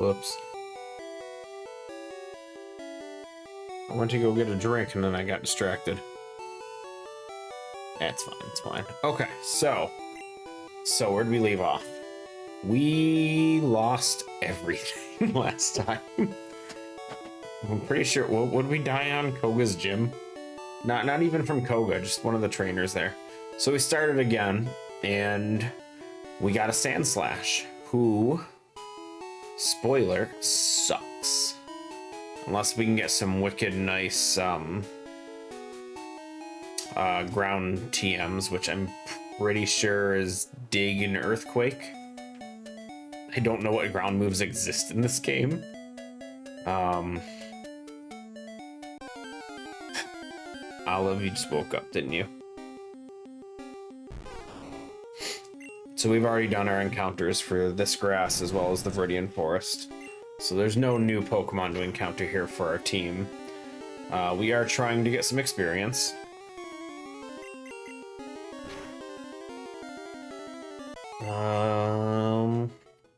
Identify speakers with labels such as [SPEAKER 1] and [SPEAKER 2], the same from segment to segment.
[SPEAKER 1] Whoops. I went to go get a drink and then I got distracted. That's fine, it's fine. Okay, so where'd we leave off? We lost everything last time. I'm pretty sure, what did we die on? Koga's gym? Not even from Koga, just one of the trainers there. So we started again, and we got a Sandslash, who, spoiler, sucks. Unless we can get some wicked nice ground TMs, which I'm pretty sure is Dig and Earthquake. I don't know what ground moves exist in this game. Olive, you just woke up, didn't you? So we've already done our encounters for this grass as well as the Viridian Forest. So there's no new Pokemon to encounter here for our team. We are trying to get some experience.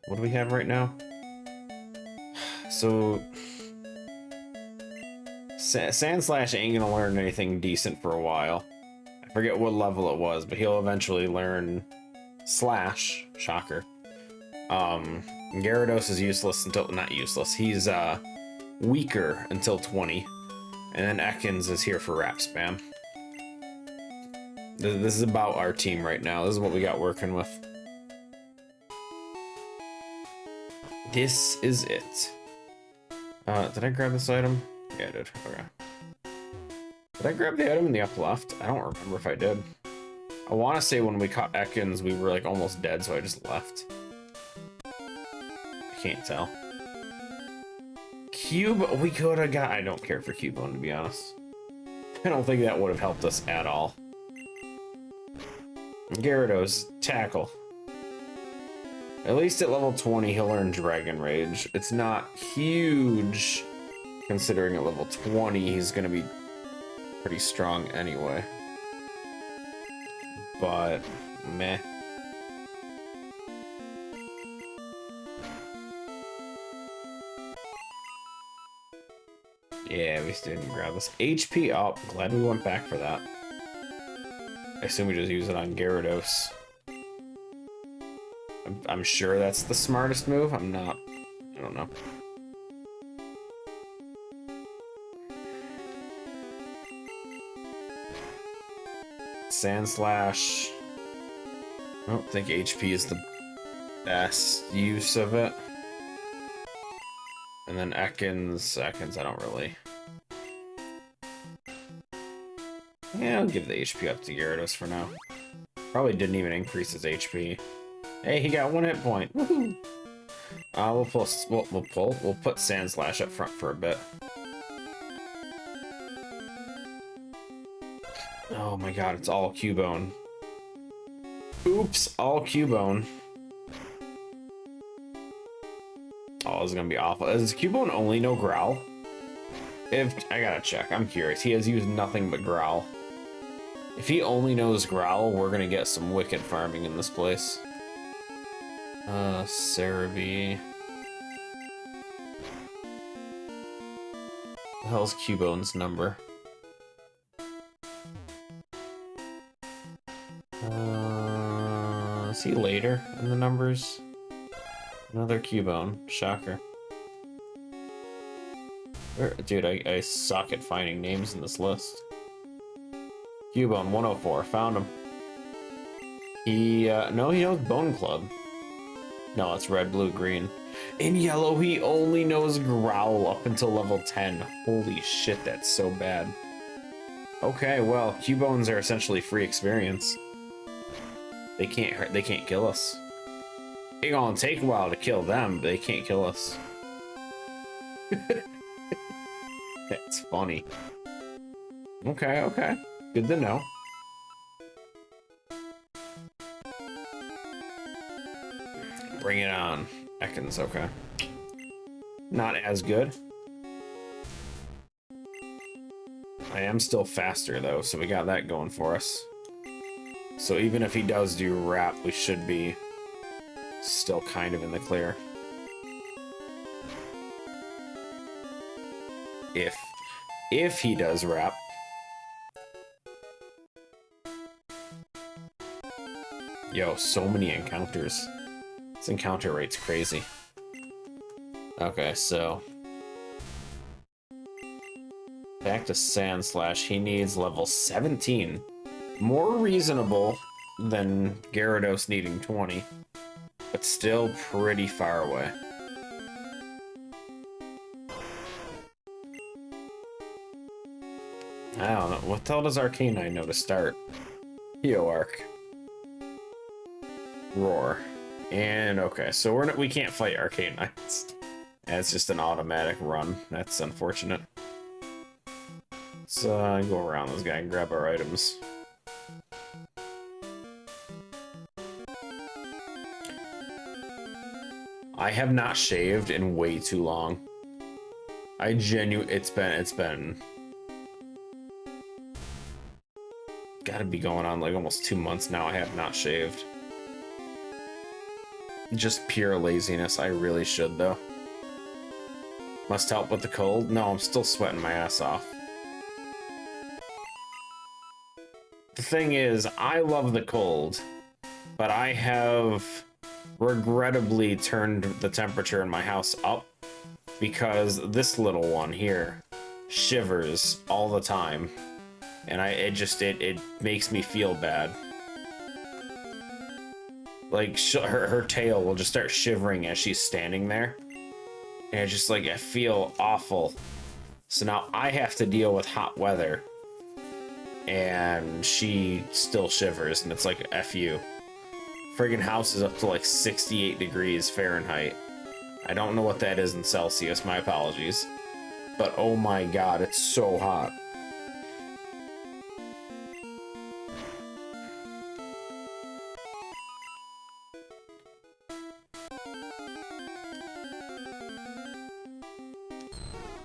[SPEAKER 1] What do we have right now? So Sandslash ain't gonna learn anything decent for a while. I forget what level it was, but he'll eventually learn Slash. Shocker. Gyarados is useless until, not useless, he's weaker until 20. And then Ekans is here for Rap Spam. This is about our team right now. This is what we got working with. This is it. Did I grab this item? Yeah, I did. Okay. Did I grab the item in the up left? I don't remember if I did. I want to say when we caught Ekans, we were like almost dead, so I just left. I can't tell. Cube, we could have got. I don't care for Cubone, to be honest. I don't think that would have helped us at all. Gyarados, tackle. At least at level 20, he'll learn Dragon Rage. It's not huge, considering at level 20, he's going to be pretty strong anyway. But, meh. Yeah, we still didn't grab this. HP up. Glad we went back for that. I assume we just use it on Gyarados. I'm sure that's the smartest move. I'm not. I don't know. Sandslash. I don't think HP is the best use of it. And then Ekans, I don't really. Yeah, I'll give the HP up to Gyarados for now. Probably didn't even increase his HP. Hey, he got 1 hit point. Woohoo! We'll put Sandslash up front for a bit. Oh my god, it's all Cubone. Oops, all Cubone. Oh, this is gonna be awful. Does Cubone only know Growl? I gotta check, I'm curious. He has used nothing but Growl. If he only knows Growl, we're gonna get some wicked farming in this place. Cerebi. The hell's Cubone's number? Is he later in the numbers? Another Cubone. Shocker. Dude, I suck at finding names in this list. Cubone 104. Found him. No, he knows Bone Club. No, it's red, blue, green. In yellow, he only knows Growl up until level 10. Holy shit, that's so bad. Okay, well, Cubones are essentially free experience. They can't kill us. It's gonna take a while to kill them, but they can't kill us. That's funny. Okay. Good to know. Bring it on. Ekans, okay. Not as good. I am still faster, though, so we got that going for us. So even if he does do Rap, we should be still kind of in the clear. If he does rap. Yo, so many encounters. This encounter rate's crazy. Okay, so back to Sandslash. He needs level 17. More reasonable than Gyarados needing 20, but still pretty far away. I don't know. What the hell does Arcanine know to start? Arc. Roar. And okay, so we can't fight Arcanines. It's just an automatic run. That's unfortunate. Let's go around this guy and grab our items. I have not shaved in way too long. It's been gotta be going on like almost 2 months now. I have not shaved. Just pure laziness. I really should though. Must help with the cold? No, I'm still sweating my ass off. The thing is, I love the cold, but I have regrettably turned the temperature in my house up because this little one here shivers all the time, and it makes me feel bad. Like her tail will just start shivering as she's standing there, and it's just like I feel awful. So now I have to deal with hot weather, and she still shivers, and it's like F you. Friggin' house is up to like 68 degrees Fahrenheit. I don't know what that is in Celsius, my apologies. But oh my god, it's so hot.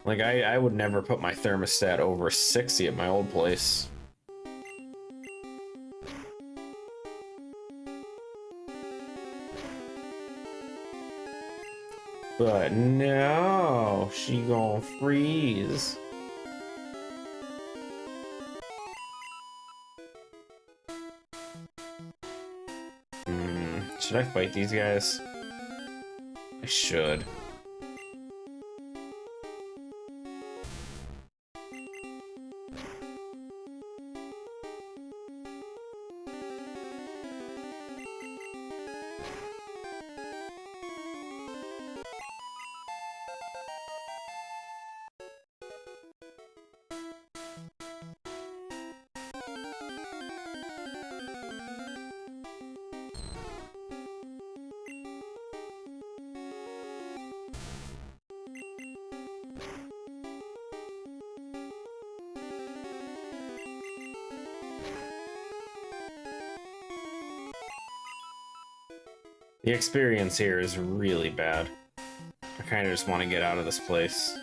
[SPEAKER 1] Like, I would never put my thermostat over 60 at my old place. But no, she gonna freeze. Should I fight these guys? I should. The experience here is really bad. I kind of just want to get out of this place.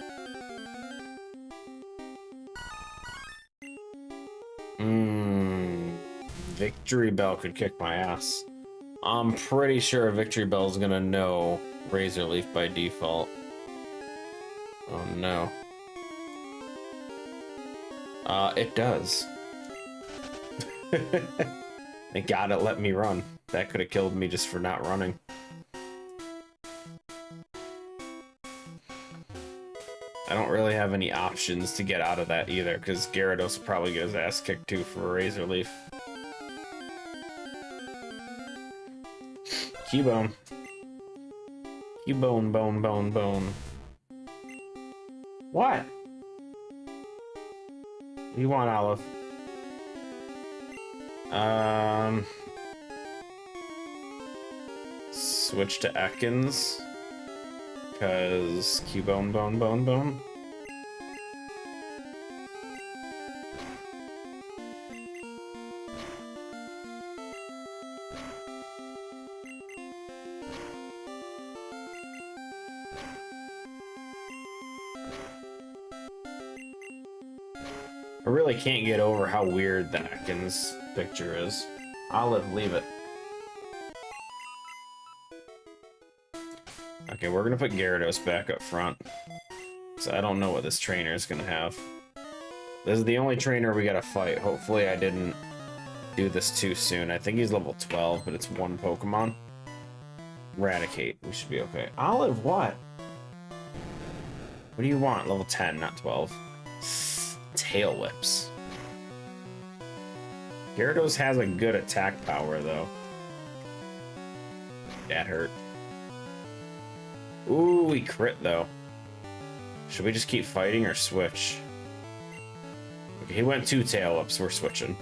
[SPEAKER 1] Victory Bell could kick my ass. I'm pretty sure Victory Bell is gonna know Razor Leaf by default. Oh no. It does. Thank God it let me run. That could have killed me just for not running. I don't really have any options to get out of that either, because Gyarados will probably get his ass kicked too for a Razor Leaf. Cubone. Cubone, bone, bone, bone. What? What do you want, Olive? Switch to Ekans, because Cubone, bone, bone, bone. I really can't get over how weird the Ekans picture is. Olive, leave it. Okay, we're gonna put Gyarados back up front. So I don't know what this trainer is gonna have. This is the only trainer we gotta fight. Hopefully I didn't do this too soon. I think he's level 12, but it's one Pokemon. Eradicate. We should be okay. Olive, what? What do you want? Level 10, not 12. Tail Whips. Gyarados has a good attack power, though. That hurt. Ooh, he crit, though. Should we just keep fighting or switch? Okay, he went 2 Tail Whips. We're switching.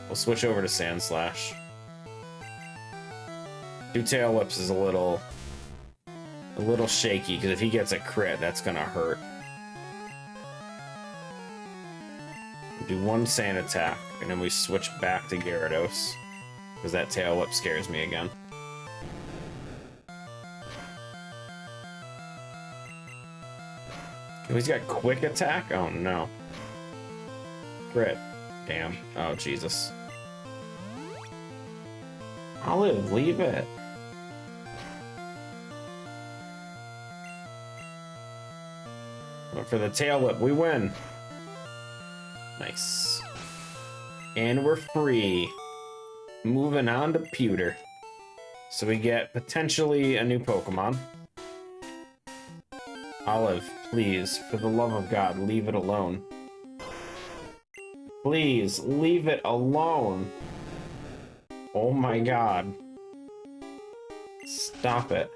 [SPEAKER 1] We'll switch over to Sand Slash. 2 Tail Whips is a little shaky, because if he gets a crit, that's gonna hurt. Do 1 Sand attack, and then we switch back to Gyarados, because that Tail Whip scares me again. Oh, he's got quick attack? Oh no. Crit. Damn. Oh Jesus. Olive, leave it. But for the Tail Whip, we win. Nice. And we're free. Moving on to Pewter. So we get potentially a new Pokemon. Olive, please, for the love of God, leave it alone. Please, leave it alone. Oh my God. Stop it.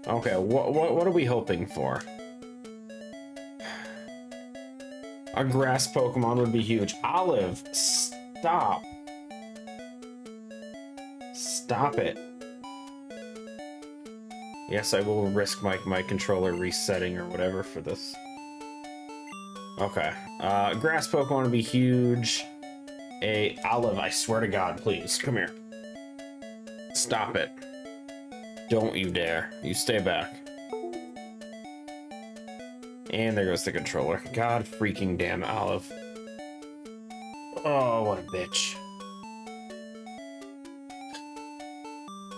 [SPEAKER 1] Okay, what are we hoping for? A grass Pokemon would be huge. Olive, stop. Stop it. Yes, I will risk my controller resetting or whatever for this. Okay. Grass Pokemon would be huge. A Olive, I swear to God, please, come here. Stop it. Don't you dare. You stay back. And there goes the controller. God freaking damn Olive. Oh, what a bitch.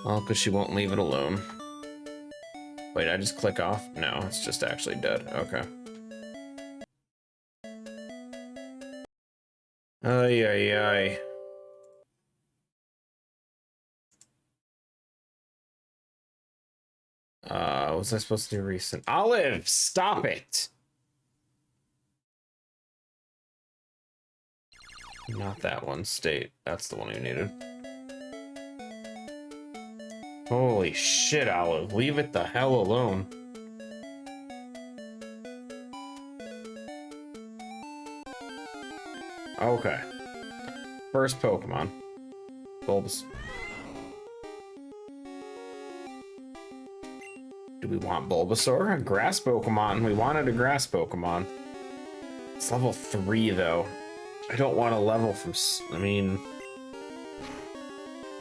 [SPEAKER 1] Well, because she won't leave it alone. Wait, I just click off? No, it's just actually dead. Okay. Ay, ay, ay. Was I supposed to do recent? Olive, stop it! Not that one, State. That's the one you needed. Holy shit, Olive. Leave it the hell alone. Okay. First Pokemon. Bulbs. Do we want Bulbasaur? A grass Pokemon. We wanted a grass Pokemon. It's level 3, though. I don't want to level from... I mean...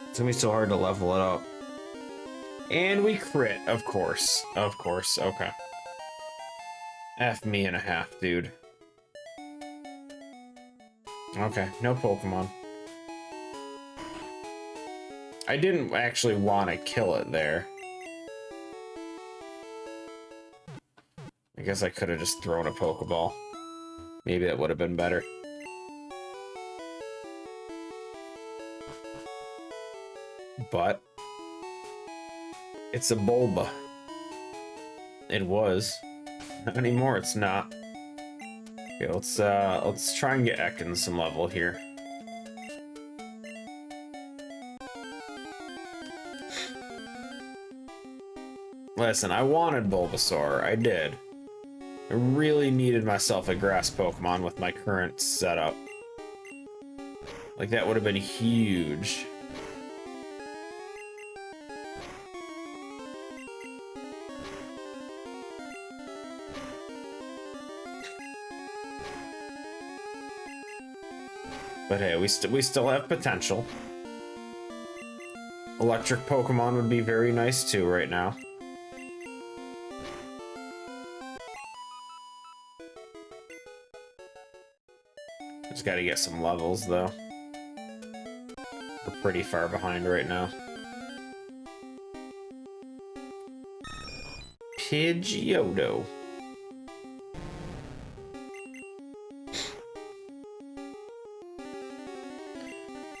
[SPEAKER 1] It's gonna be so hard to level it up. And we crit, of course. Of course, okay. F me and a half, dude. Okay, no Pokemon. I didn't actually want to kill it there. I guess I could have just thrown a Pokeball. Maybe that would have been better. But it's a Bulba. It was. Not anymore, it's not. Okay, let's try and get Ekans some level here. Listen, I wanted Bulbasaur, I did. I really needed myself a grass Pokemon with my current setup. Like, that would have been huge. But hey, we still have potential. Electric Pokemon would be very nice too right now. Just gotta get some levels, though. We're pretty far behind right now. Pidgeotto.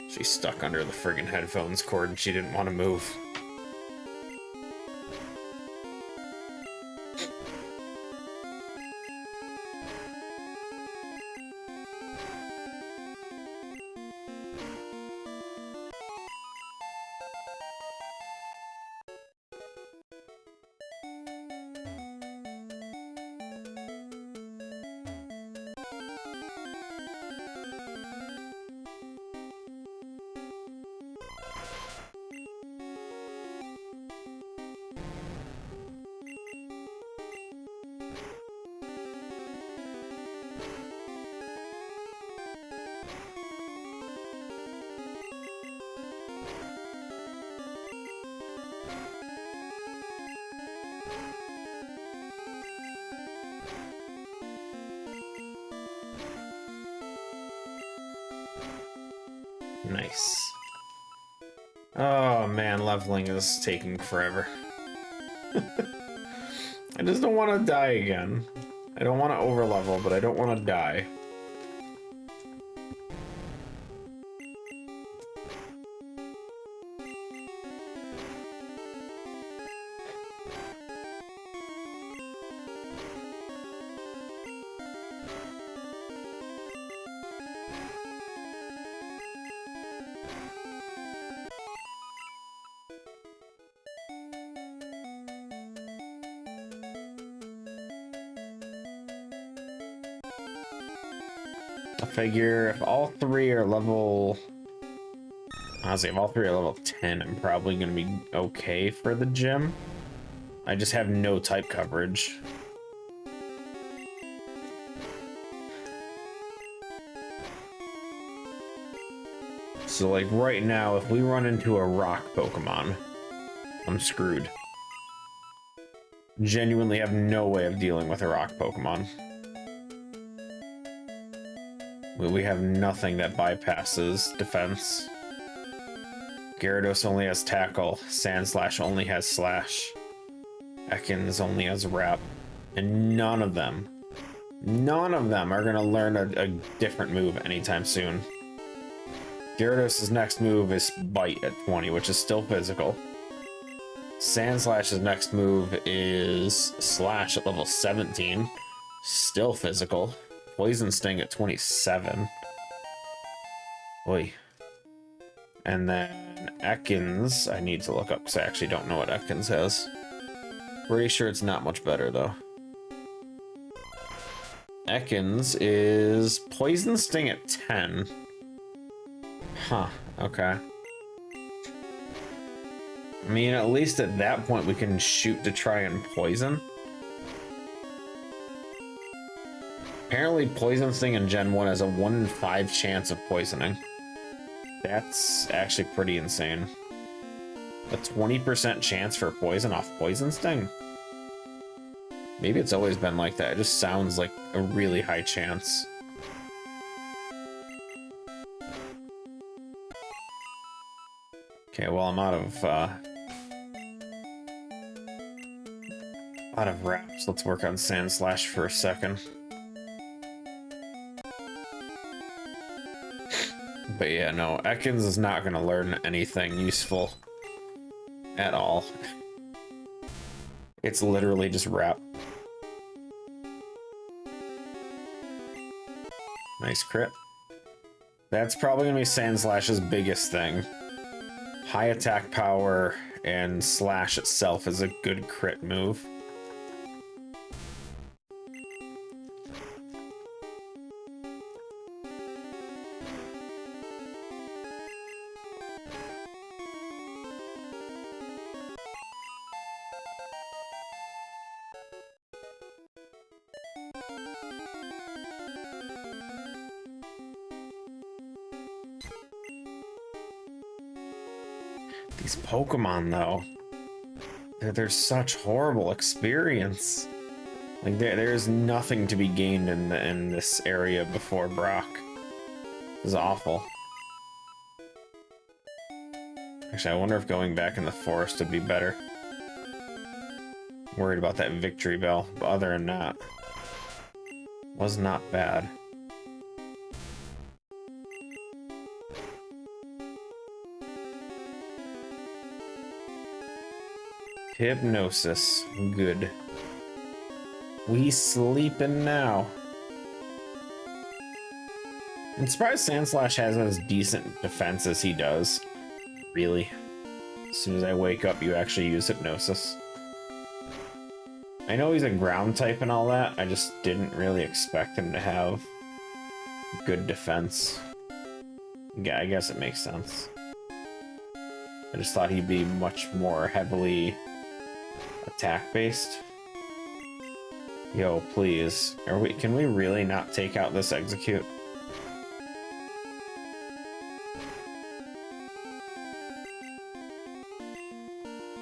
[SPEAKER 1] She's stuck under the friggin' headphones cord and she didn't want to move. Nice. Oh man, leveling is taking forever. I just don't want to die again. I don't want to overlevel, but I don't want to die. I figure if all three are level... Honestly, if all three are level 10, I'm probably going to be okay for the gym. I just have no type coverage. So, like, right now, if we run into a rock Pokemon, I'm screwed. Genuinely have no way of dealing with a rock Pokemon. We have nothing that bypasses defense. Gyarados only has tackle. Sandslash only has slash. Ekans only has wrap. And none of them are gonna learn a different move anytime soon. Gyarados' next move is Bite at 20, which is still physical. Sandslash's next move is Slash at level 17, still physical. Poison Sting at 27. Oy. And then Ekans, I need to look up because I actually don't know what Ekans has. Pretty sure it's not much better though. Ekans is Poison Sting at 10. Huh, okay. I mean, at least at that point we can shoot to try and poison. Apparently Poison Sting in Gen 1 has a 1 in 5 chance of poisoning. That's actually pretty insane. A 20% chance for poison off Poison Sting? Maybe it's always been like that. It just sounds like a really high chance. Okay, well, I'm out of wraps. Let's work on Sandslash for a second. But yeah, no, Ekans is not going to learn anything useful at all. It's literally just wrap. Nice crit. That's probably going to be Sandslash's biggest thing. High attack power and Slash itself is a good crit move. These Pokemon, though, they're such horrible experience. Like, there's nothing to be gained in this area before Brock. This is awful. Actually, I wonder if going back in the forest would be better. Worried about that victory bell, but other than that, was not bad. Hypnosis, good. We sleeping now. I'm surprised Sandslash has as decent defense as he does. Really. As soon as I wake up, you actually use Hypnosis. I know he's a ground type and all that, I just didn't really expect him to have good defense. Yeah, I guess it makes sense. I just thought he'd be much more heavily attack-based. Yo, please. Can we really not take out this Execute?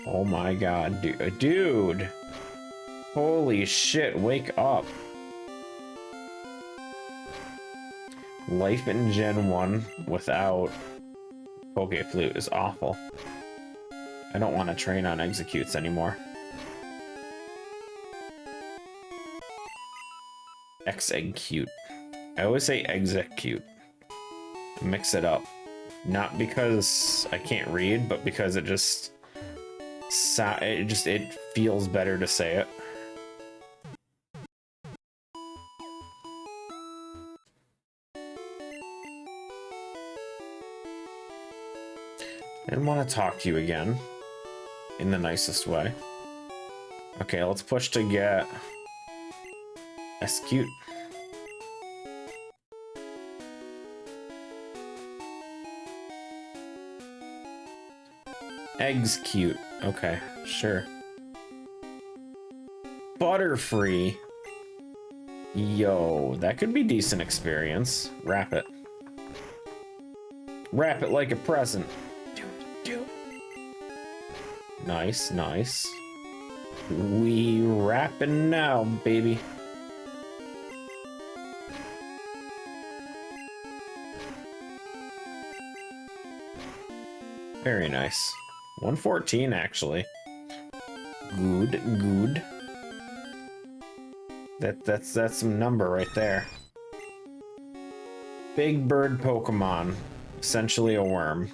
[SPEAKER 1] Oh my god, dude! Holy shit, wake up! Life in Gen 1 without Poke Flute is awful. I don't want to train on Executes anymore. Execute. I always say Execute. Mix it up. Not because I can't read, but because it feels better to say it. I didn't want to talk to you again. In the nicest way. Okay, let's push to get Execute. Execute. Okay, sure. Butterfree. Yo, that could be decent experience. Wrap it. Wrap it like a present. Do. Nice, nice. We rapping now, baby. Very nice. 114 actually. Good. That's some number right there. Big bird Pokemon. Essentially a worm.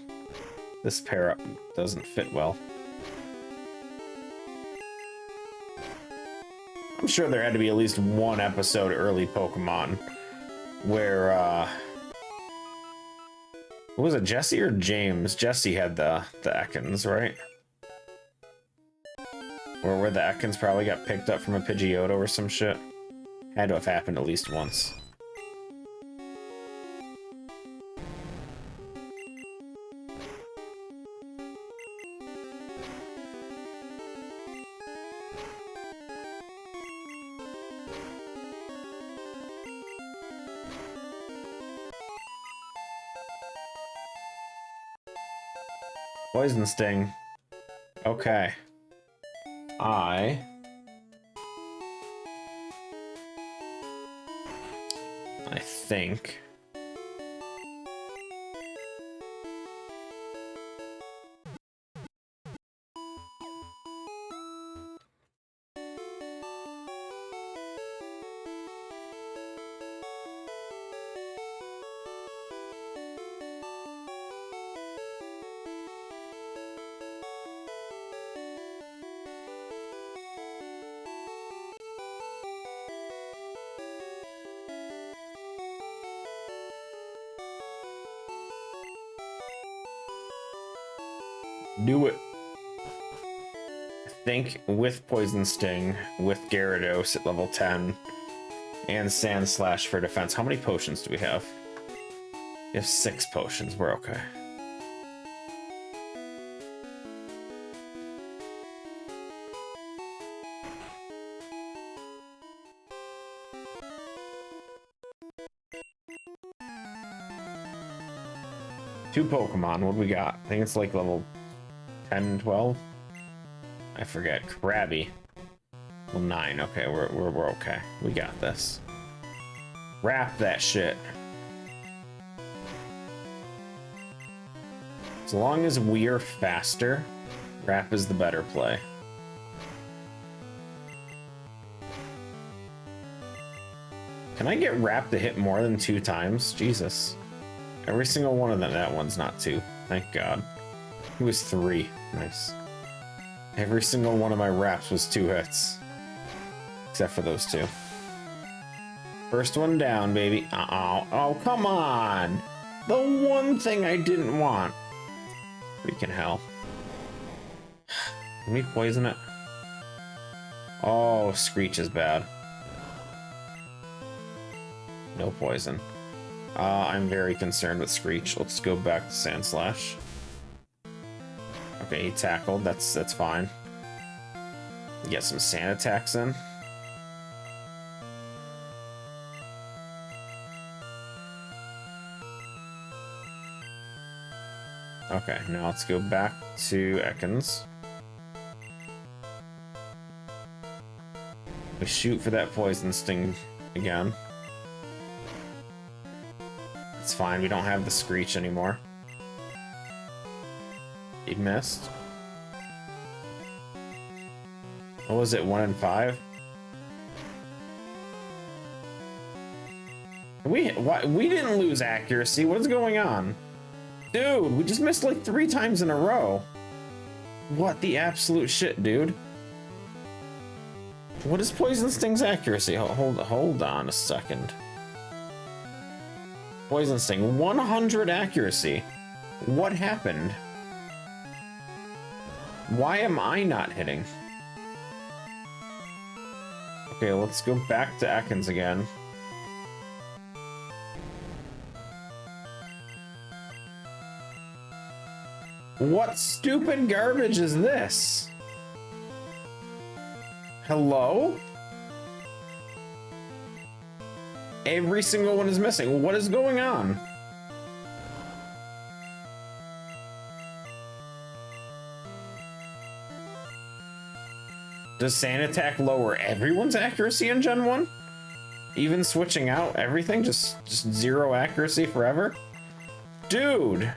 [SPEAKER 1] This pair up doesn't fit well. I'm sure there had to be at least one episode early Pokemon where was it Jesse or James? Jesse had the Ekans, right? Or where the Ekans probably got picked up from a Pidgeotto or some shit. Had to have happened at least once. Poison Sting. Okay. I think do it. I think with Poison Sting, with Gyarados at level 10, and Sandslash for defense. How many potions do we have? We have 6 potions. We're okay. Two Pokemon. What do we got? I think it's like level 10, 12? I forget. Krabby. Well, 9. Okay, we're okay. We got this. Wrap that shit. As long as we're faster, Rap is the better play. Can I get Rap to hit more than 2 times? Jesus. Every single one of them. That one's not 2. Thank God. It was 3. Nice. Every single one of my Raps was 2 hits. Except for those 2. First one down, baby. Oh, come on! The one thing I didn't want. Freaking hell. Can we poison it? Oh, Screech is bad. No poison. I'm very concerned with Screech. Let's go back to Sand Slash. Okay, he tackled. That's fine. Get some sand attacks in. Okay, now let's go back to Ekans. We shoot for that Poison Sting again. It's fine, we don't have the Screech anymore. He missed. What was it, 1 in 5? We didn't lose accuracy. What is going on? Dude, we just missed like 3 times in a row. What the absolute shit, dude? What is Poison Sting's accuracy? Hold on a second. Poison Sting, 100 accuracy. What happened? Why am I not hitting? Okay, let's go back to Ekans again. What stupid garbage is this? Hello? Every single one is missing. What is going on? Does Sand Attack lower everyone's accuracy in Gen 1? Even switching out everything? Just 0 accuracy forever? Dude!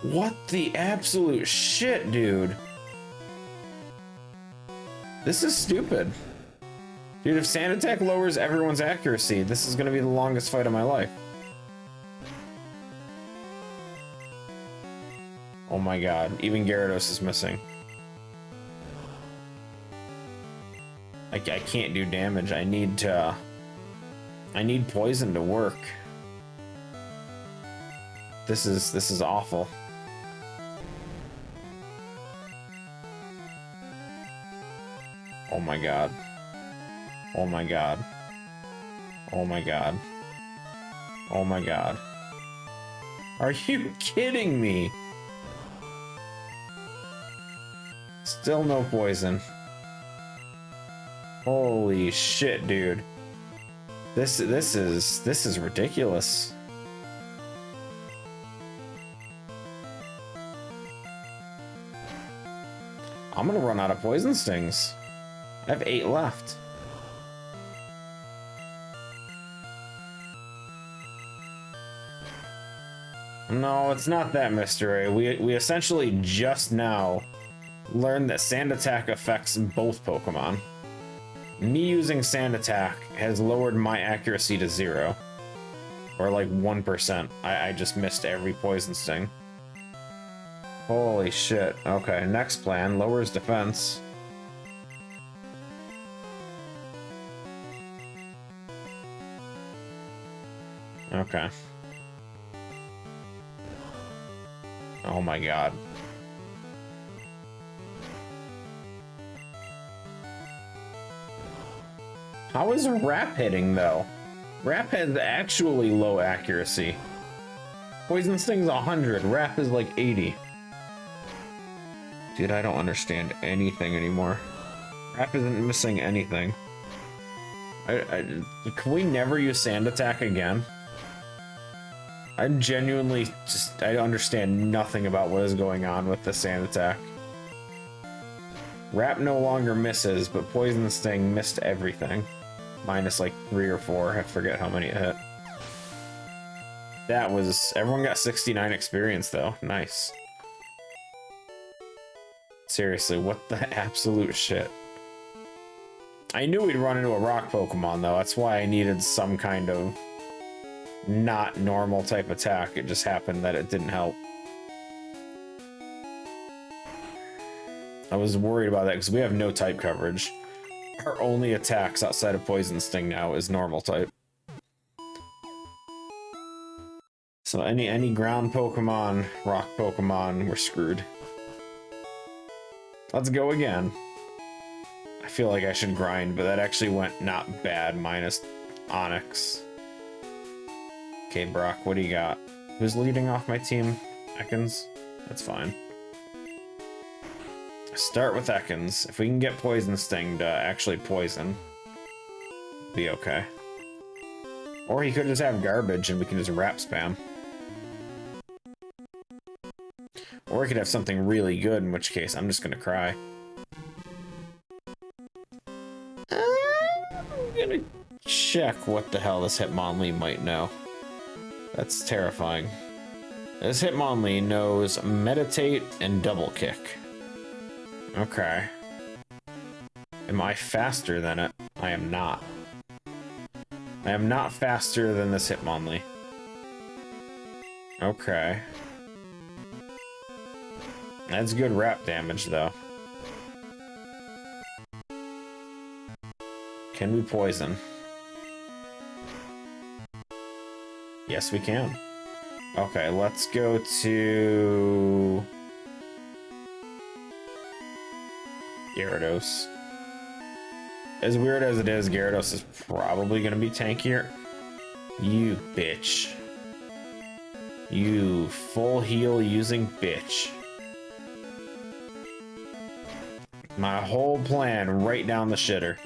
[SPEAKER 1] What the absolute shit, dude? This is stupid. Dude, if Sand Attack lowers everyone's accuracy, this is gonna be the longest fight of my life. Oh my god, even Gyarados is missing. I can't do damage. I need poison to work. This is awful. Oh my god. Oh my god. Oh my god. Oh my god. Are you kidding me? Still no poison. Holy shit, dude. This is ridiculous. I'm gonna run out of Poison Stings. I have 8 left. No, it's not that mystery. We essentially just now learned that Sand Attack affects both Pokemon. Me using Sand Attack has lowered my accuracy to 0. Or like 1%. I just missed every Poison Sting. Holy shit. Okay, next plan. Lowers defense. Okay. Oh my god. How is Rap hitting, though? Rap has actually low accuracy. Poison Sting's 100, Rap is like 80. Dude, I don't understand anything anymore. Rap isn't missing anything. Can we never use Sand Attack again? I genuinely I understand nothing about what is going on with the Sand Attack. Rap no longer misses, but Poison Sting missed everything. Minus like 3 or 4, I forget how many it hit. That was... Everyone got 69 experience, though. Nice. Seriously, what the absolute shit? I knew we'd run into a rock Pokemon, though. That's why I needed some kind of not normal type attack. It just happened that it didn't help. I was worried about that because we have no type coverage. Our only attacks outside of Poison Sting now is normal type. So any ground Pokemon, rock Pokemon, we're screwed. Let's go again. I feel like I should grind, but that actually went not bad, minus Onyx. Okay, Brock, what do you got? Who's leading off my team? Ekans? That's fine. Start with Ekans. If we can get Poison Sting to actually poison, be okay. Or he could just have garbage and we can just wrap spam. Or he could have something really good, in which case I'm just gonna cry. I'm gonna check what the hell this Hitmonlee might know. That's terrifying. This Hitmonlee knows Meditate and Double Kick. Okay. Am I faster than it? I am not. I am not faster than this Hitmonlee. Okay. That's good wrap damage, though. Can we poison? Yes, we can. Okay, let's go to... Gyarados. As weird as it is, Gyarados is probably going to be tankier. You bitch. You full heal using bitch. My whole plan right down the shitter.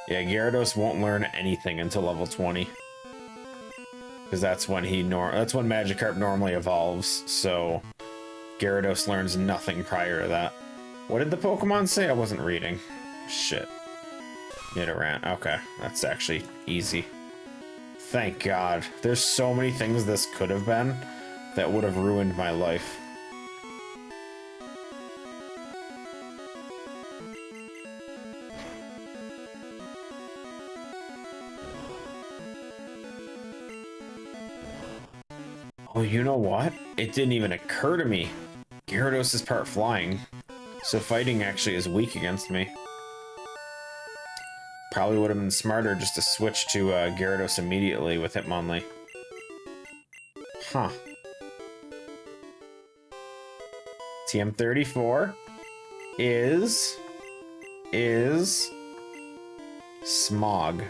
[SPEAKER 1] Yeah, Gyarados won't learn anything until level 20. Because that's when that's when Magikarp normally evolves, so Gyarados learns nothing prior to that. What did the Pokemon say? I wasn't reading. Shit. Nidoran. Okay, that's actually easy. Thank God. There's so many things this could have been that would have ruined my life. Oh, you know what? It didn't even occur to me. Gyarados is part flying, so fighting actually is weak against me. Probably would have been smarter just to switch to Gyarados immediately with Hitmonlee. Huh. TM34 is Smog.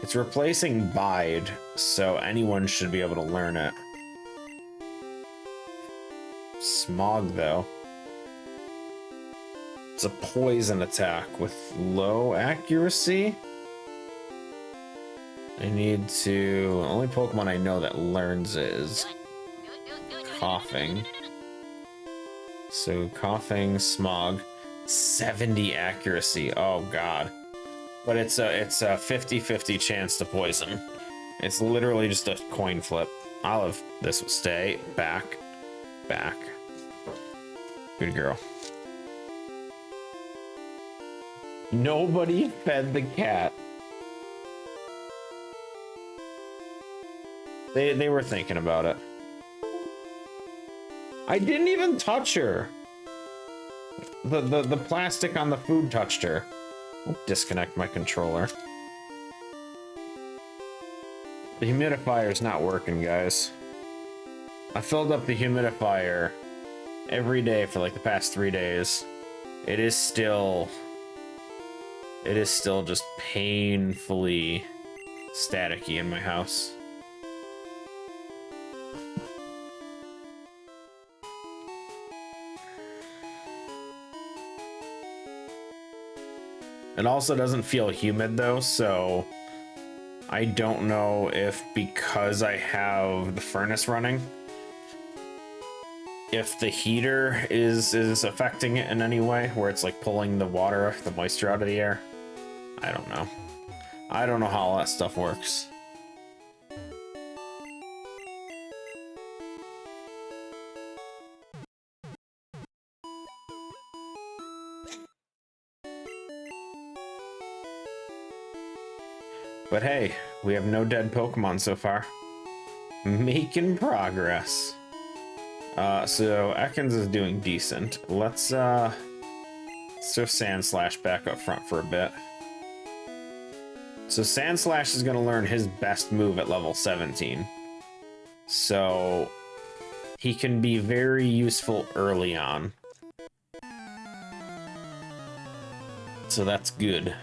[SPEAKER 1] It's replacing Bide, so anyone should be able to learn it. Smog, though. It's a poison attack with low accuracy. I need to... The only Pokemon I know that learns it is Coughing. So Coughing, Smog, 70 accuracy. Oh god. But it's a 50-50 chance to poison. It's literally just a coin flip. Olive, this would stay back. Good girl. Nobody fed the cat. They were thinking about it. I didn't even touch her. The plastic on the food touched her. I'll disconnect my controller. The humidifier's not working, guys. I filled up the humidifier every day for like the past 3 days. It is still just painfully staticky in my house. It also doesn't feel humid though, so I don't know if because I have the furnace running, if the heater is affecting it in any way, where it's like pulling the water, the moisture out of the air. I don't know. I don't know how all that stuff works. But hey, we have no dead Pokemon so far. Making progress. So Ekans is doing decent. Let's throw Sandslash back up front for a bit. So Sandslash is gonna learn his best move at level 17. So he can be very useful early on. So that's good.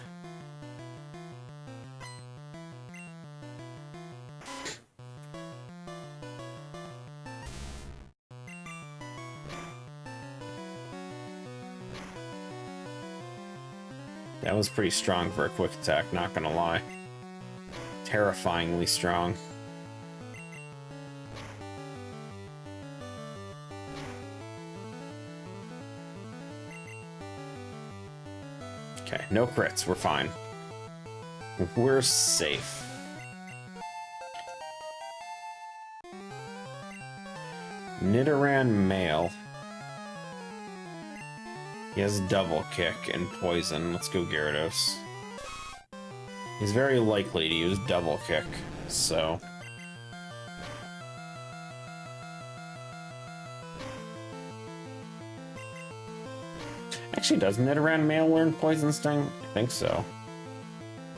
[SPEAKER 1] That was pretty strong for a quick attack, not gonna lie. Terrifyingly strong. Okay, no crits, we're fine. We're safe. Nidoran male. He has double kick and poison. Let's go Gyarados. He's very likely to use double kick, so... Actually, does Nidoran male learn Poison Sting? I think so.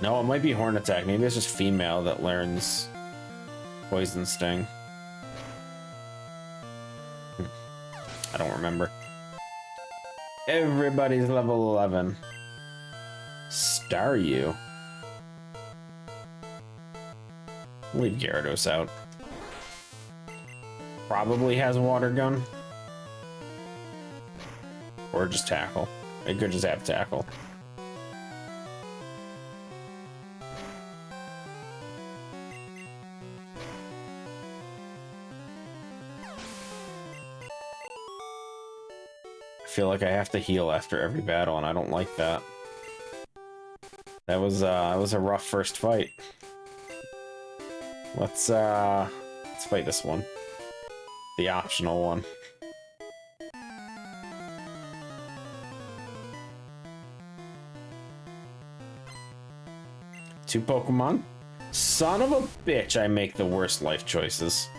[SPEAKER 1] No, it might be Horn Attack. Maybe it's just female that learns Poison Sting. I don't remember. Everybody's level 11. Staryu. Leave Gyarados out. Probably has a water gun. Or just tackle. It could just have tackle. I feel like I have to heal after every battle, and I don't like that. That was a rough first fight. Let's fight this one. The optional one. Two Pokemon? Son of a bitch, I make the worst life choices.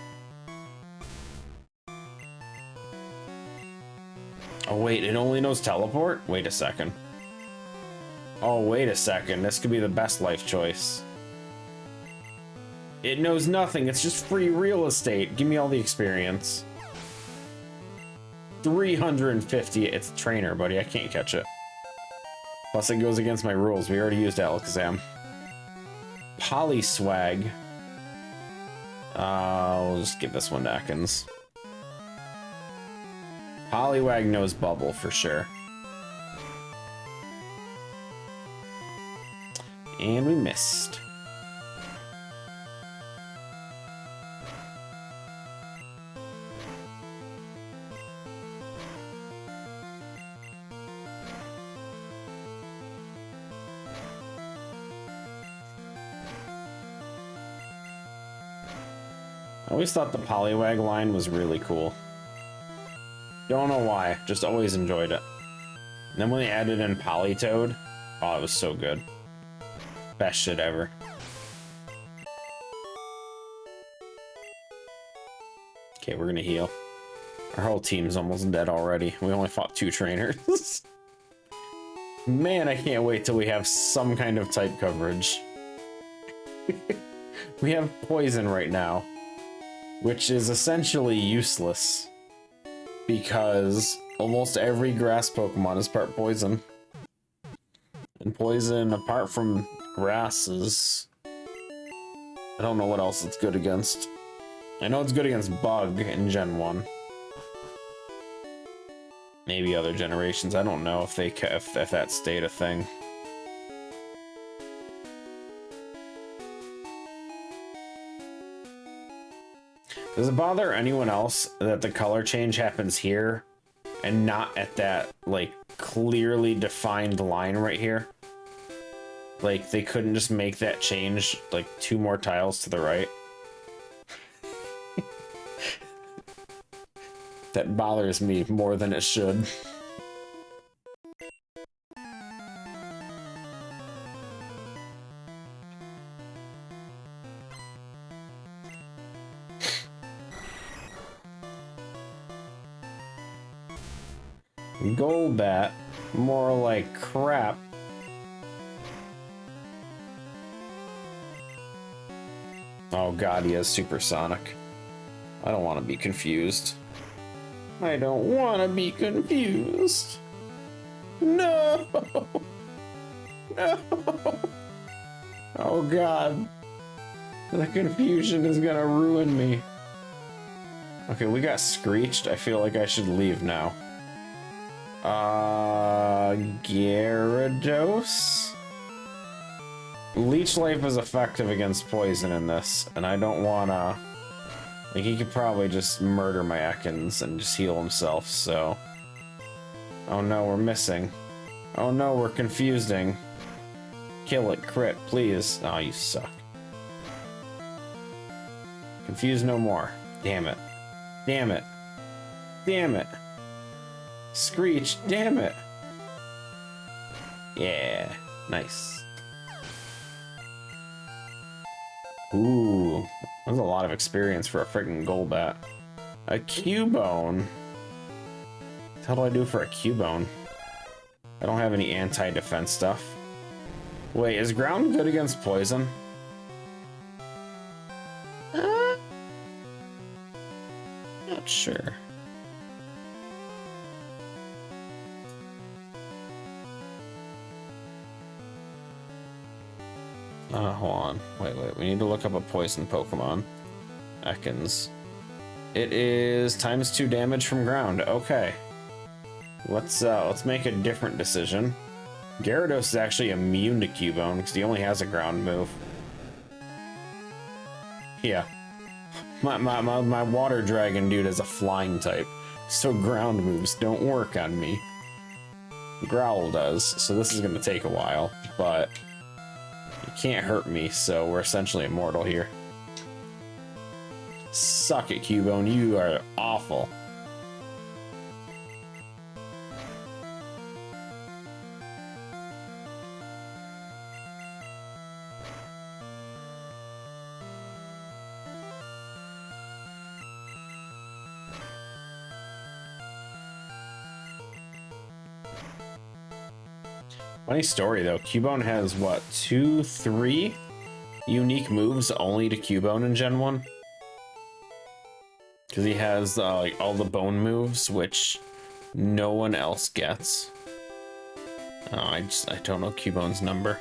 [SPEAKER 1] Oh wait, it only knows teleport? Wait a second. Oh, wait a second. This could be the best life choice. It knows nothing. It's just free real estate. Give me all the experience. 350. It's a trainer, buddy. I can't catch it. Plus, it goes against my rules. We already used Alakazam. Polyswag. We'll just give this one to Ekans. Poliwag knows Bubble for sure. And we missed. I always thought the Poliwag line was really cool. Don't know why, just always enjoyed it. And then when they added in Politoed, oh, it was so good. Best shit ever. Okay, we're gonna heal. Our whole team's almost dead already. We only fought 2 trainers. Man, I can't wait till we have some kind of type coverage. We have poison right now, which is essentially useless because almost every grass Pokemon is part poison. And poison, apart from grass, is... I don't know what else it's good against. I know it's good against Bug in Gen 1. Maybe other generations. I don't know if they if that stayed a thing. Does it bother anyone else that the color change happens here and not at that, like, clearly defined line right here? Like, they couldn't just make that change, like, 2 more tiles to the right? That bothers me more than it should. Golbat, more like crap. Oh god, he has supersonic. I don't want to be confused. I don't want to be confused. No! No! Oh god. The confusion is gonna ruin me. Okay, we got screeched. I feel like I should leave now. Gyarados? Leech Life is effective against poison in this, and I don't wanna... Like, he could probably just murder my Ekans and just heal himself, so... Oh no, we're missing. Oh no, we're confusing. Kill it, crit, please. Oh, you suck. Confuse no more. Damn it. Damn it. Damn it. Screech, damn it. Yeah, nice. Ooh, that's a lot of experience for a freaking Golbat. A Cubone. What the hell do I do for a Cubone? I don't have any anti-defense stuff. Wait, is ground good against poison? Not sure. Hold on. Wait. We need to look up a poison Pokemon. Ekans. It is ×2 damage from ground. Okay. Let's make a different decision. Gyarados is actually immune to Cubone because he only has a ground move. Yeah. My water dragon dude is a flying type, so ground moves don't work on me. Growl does, so this is gonna take a while, but you can't hurt me, so we're essentially immortal here. Suck it, Cubone, you are awful. Funny story though, Cubone has what, 2, 3 unique moves only to Cubone in Gen 1? Because he has like all the bone moves, which no one else gets. Oh, I don't know Cubone's number.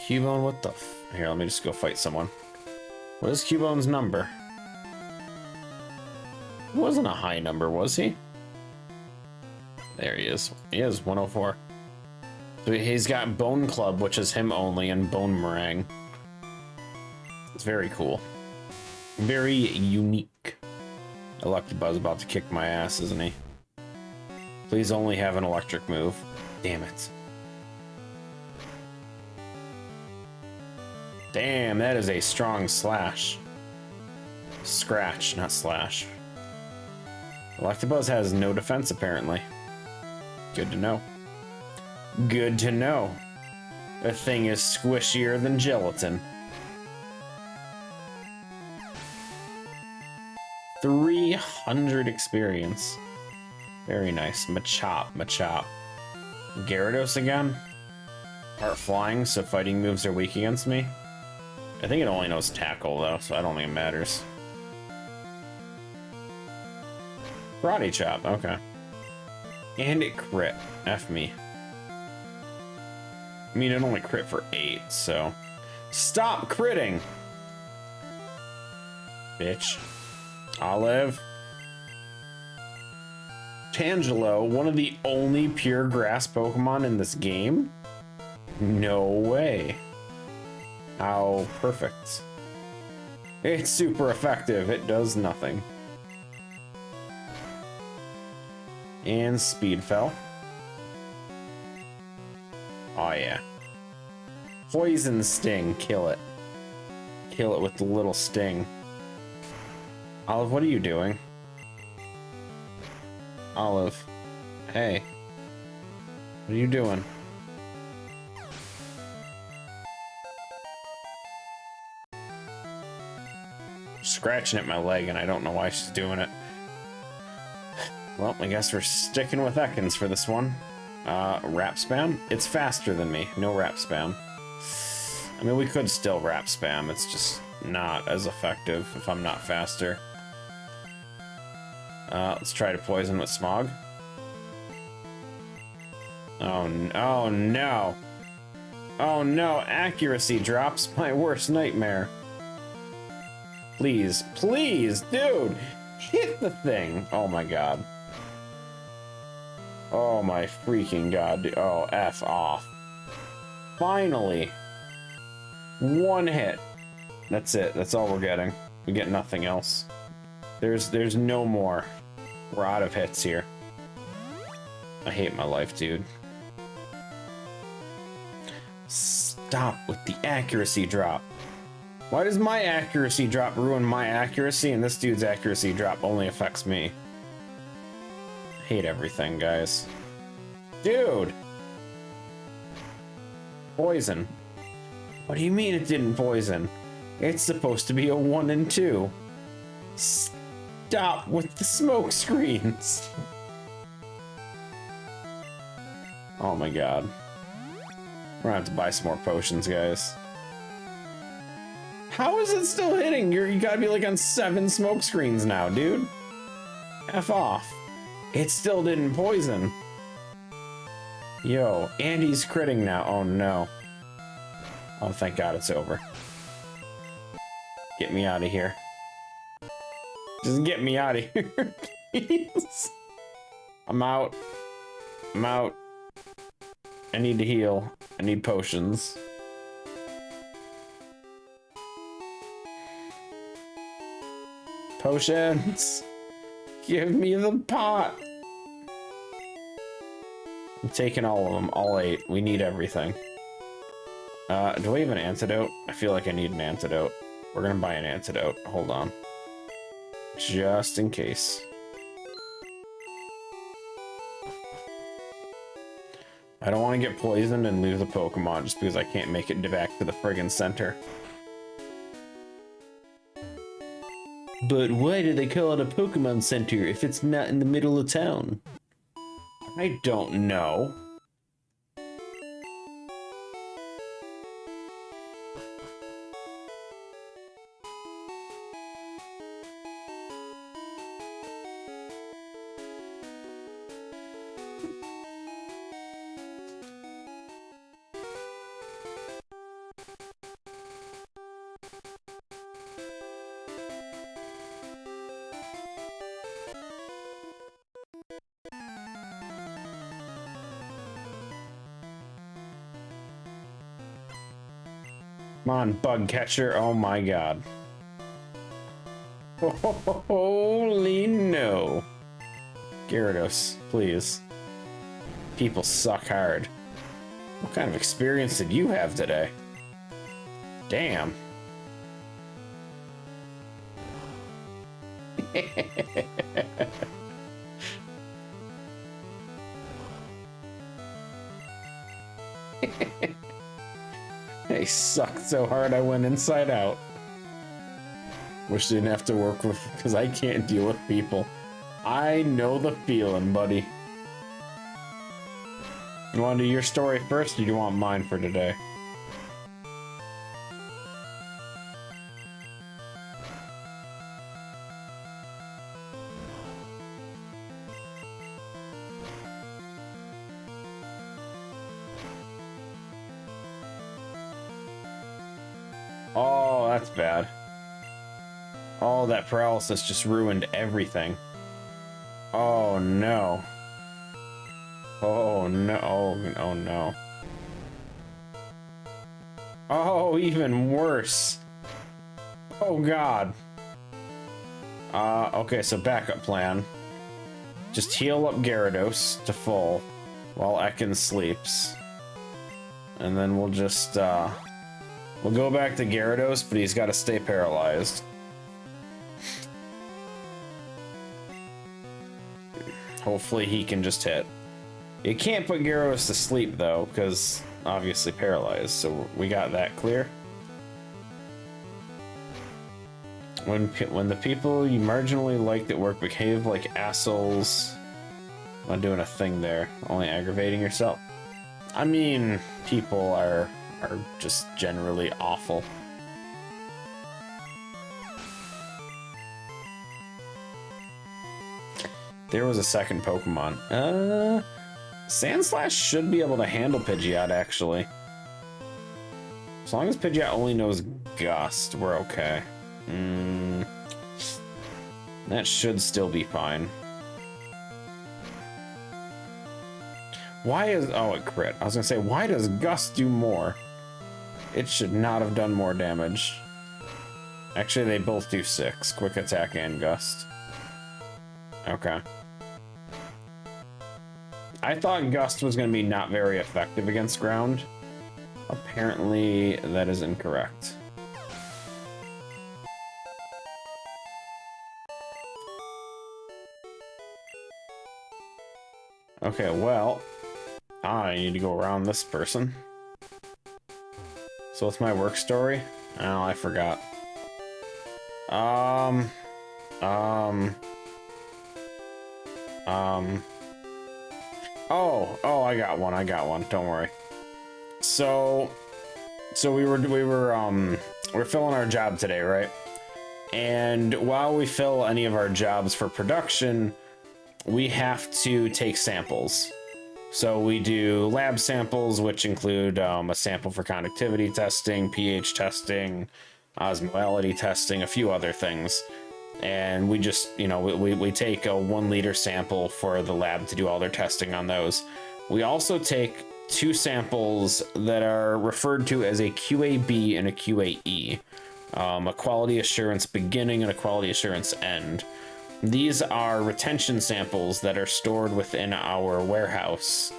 [SPEAKER 1] Cubone, what the here, let me just go fight someone. What is Cubone's number? It wasn't a high number, was he? There he is. He is 104. So he's got Bone Club, which is him only, and Bone Meringue. It's very cool. Very unique. Electabuzz about to kick my ass, isn't he? Please only have an electric move. Damn it. Damn, that is a strong slash. Scratch, not slash. Electabuzz has no defense, apparently. Good to know. Good to know. The thing is squishier than gelatin. 300 experience. Very nice. Machop. Gyarados again. Part flying, so fighting moves are weak against me. I think it only knows tackle though, so I don't think it matters. Karate chop, okay. And it crit. F me. I mean, it only crit for 8, so... Stop critting! Bitch. Olive. Tangelo, one of the only pure grass Pokemon in this game? No way. How perfect. It's super effective. It does nothing. And speed fell. Oh yeah. Poison sting. Kill it. Kill it with the little sting. Olive, what are you doing? Olive. Hey. What are you doing? Scratching at my leg, and I don't know why she's doing it. Well, I guess we're sticking with Ekans for this one. Rap spam? It's faster than me. No rap spam. I mean, we could still rap spam. It's just not as effective if I'm not faster. Let's try to poison with smog. Oh no. Oh no, accuracy drops. My worst nightmare. Please, please, dude, hit the thing. Oh my god. Oh my freaking god. Oh, F off. Finally. One hit. That's it. That's all we're getting. We get nothing else. There's no more. We're out of hits here. I hate my life, dude. Stop with the accuracy drop. Why does my accuracy drop ruin my accuracy and this dude's accuracy drop only affects me? I hate everything, guys. Dude! Poison. What do you mean it didn't poison? It's supposed to be a 1 and 2. Stop with the smoke screens. Oh my god. We're gonna have to buy some more potions, guys. How is it still hitting? You gotta be like on 7 smoke screens now, dude. F off. It still didn't poison. Yo, Andy's critting now. Oh no. Oh, thank God it's over. Get me out of here. Just get me out of here, please. I'm out. I'm out. I need to heal. I need potions. Potions. Give me the pot. I'm taking all of them, all 8. We need everything. Do I have an antidote? I feel like I need an antidote. We're gonna buy an antidote. Hold on. Just in case. I don't want to get poisoned and lose a Pokemon just because I can't make it back to the friggin' center. But why do they call it a Pokemon Center if it's not in the middle of town? I don't know. Come on, bug catcher. Oh my god. Holy no. Gyarados, please. People suck hard. What kind of experience did you have today? Damn. They sucked so hard I went inside out. Wish I didn't have to work with, because I can't deal with people. I know the feeling, buddy. You want to do your story first, or do you want mine for today? Oh, that's bad. Oh, that paralysis just ruined everything. Oh no. Oh no. Oh no. Oh, even worse. Oh god. Okay, so backup plan. Just heal up Gyarados to full while Ekans sleeps. And then we'll just, we'll go back to Gyarados, but he's got to stay paralyzed. Hopefully he can just hit. You can't put Gyarados to sleep, though, because obviously paralyzed, so we got that clear. When the people you marginally liked at work behave like assholes, I'm not doing a thing there, only aggravating yourself. I mean, people are just generally awful. There was a second Pokemon. Sandslash should be able to handle Pidgeot, actually. As long as Pidgeot only knows Gust, we're okay. That should still be fine. Why is... Oh, it crit. I was gonna say, why does Gust do more? It should not have done more damage. Actually, they both do 6. Quick Attack and Gust. Okay. I thought Gust was gonna be not very effective against ground. Apparently, that is incorrect. Okay, well, I need to go around this person. So what's my work story? Oh, I forgot. Oh, I got one. Don't worry. So we're filling our job today, right? And while we fill any of our jobs for production, we have to take samples. So we do lab samples, which include a sample for conductivity testing, pH testing, osmolality testing, a few other things. And we just, you know, we take a 1 liter sample for the lab to do all their testing on those. We also take 2 samples that are referred to as a QAB and a QAE, a quality assurance beginning and a quality assurance end. These are retention samples that are stored within our warehouse.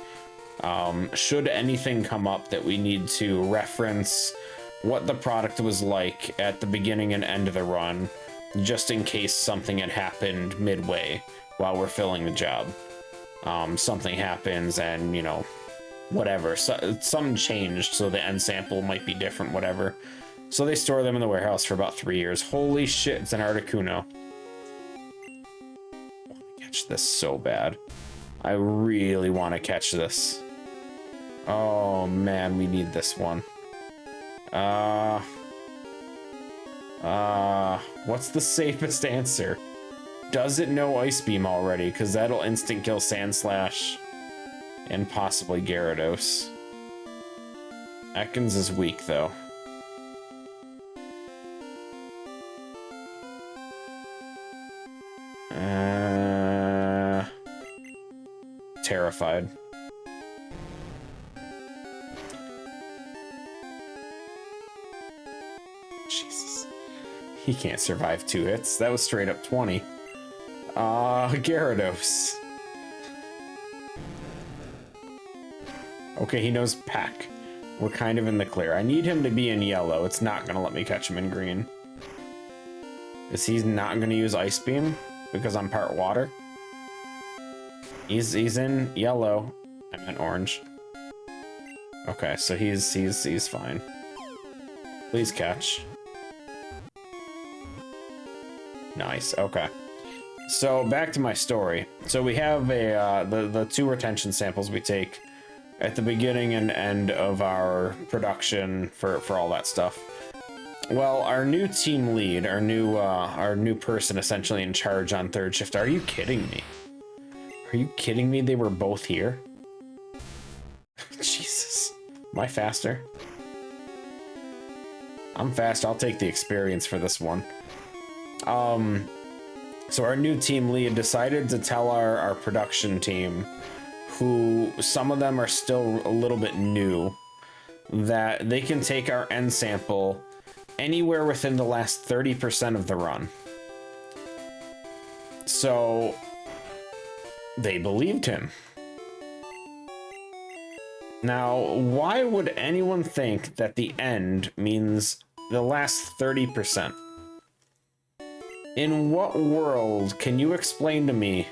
[SPEAKER 1] Should anything come up that we need to reference what the product was like at the beginning and end of the run, just in case something had happened midway while we're filling the job. Something happens and, you know, whatever. So, something changed, so the end sample might be different, whatever. So they store them in the warehouse for about 3 years. Holy shit, it's an Articuno. Catch this so bad. I really want to catch this. Oh man, we need this one. What's the safest answer? Does it know Ice Beam already? Because that'll instant kill Sandslash and possibly Gyarados. Ekans is weak though. Terrified. Jesus. He can't survive 2 hits. That was straight up 20. Gyarados. Okay, he knows Peck. We're kind of in the clear. I need him to be in yellow. It's not gonna let me catch him in green. Is he not gonna use Ice Beam? Because I'm part water? He's in yellow. I meant orange. Okay, so he's fine. Please catch. Nice. Okay. So back to my story. So we have the 2 retention samples we take at the beginning and end of our production for all that stuff. Well, our new team lead, our new person essentially in charge on 3rd shift. Are you kidding me? Are you kidding me? They were both here? Jesus. Am I faster? I'm fast. I'll take the experience for this one. So our new team lead decided to tell our production team, who some of them are still a little bit new, that they can take our end sample anywhere within the last 30% of the run. So they believed him. Now, why would anyone think that the end means the last 30%? In what world can you explain to me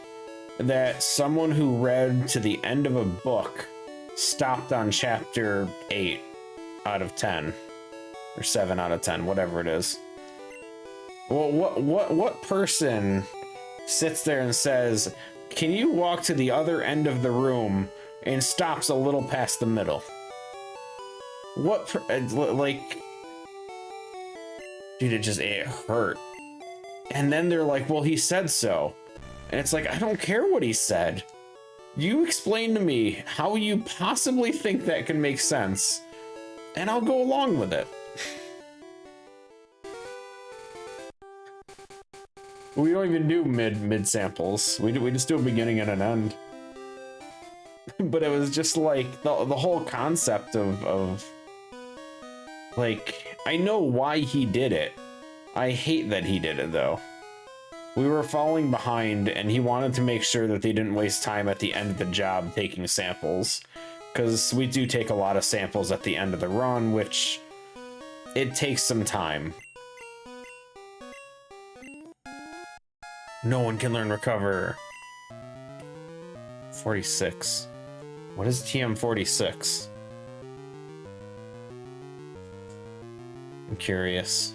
[SPEAKER 1] that someone who read to the end of a book stopped on chapter 8 out of 10 or 7 out of 10, whatever it is? Well, what person sits there and says, "Can you walk to the other end of the room," and stops a little past the middle? Like, dude, it hurt. And then they're like, "Well, he said so." And it's like, I don't care what he said. You explain to me how you possibly think that can make sense, and I'll go along with it. We don't even do mid samples. We just do a beginning and an end. But it was just like the whole concept of like, I know why he did it. I hate that he did it though. We were falling behind and he wanted to make sure that they didn't waste time at the end of the job taking samples, because we do take a lot of samples at the end of the run, which it takes some time. No one can learn recover. 46. What is TM46? I'm curious.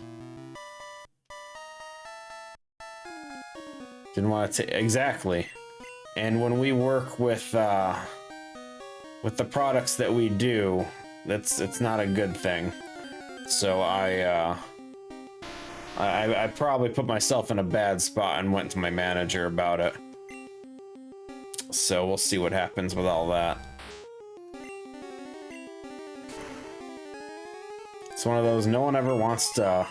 [SPEAKER 1] Didn't want to exactly. And when we work with the products that we do, it's not a good thing. So I probably put myself in a bad spot and went to my manager about it. So we'll see what happens with all that. It's one of those, no one ever wants to...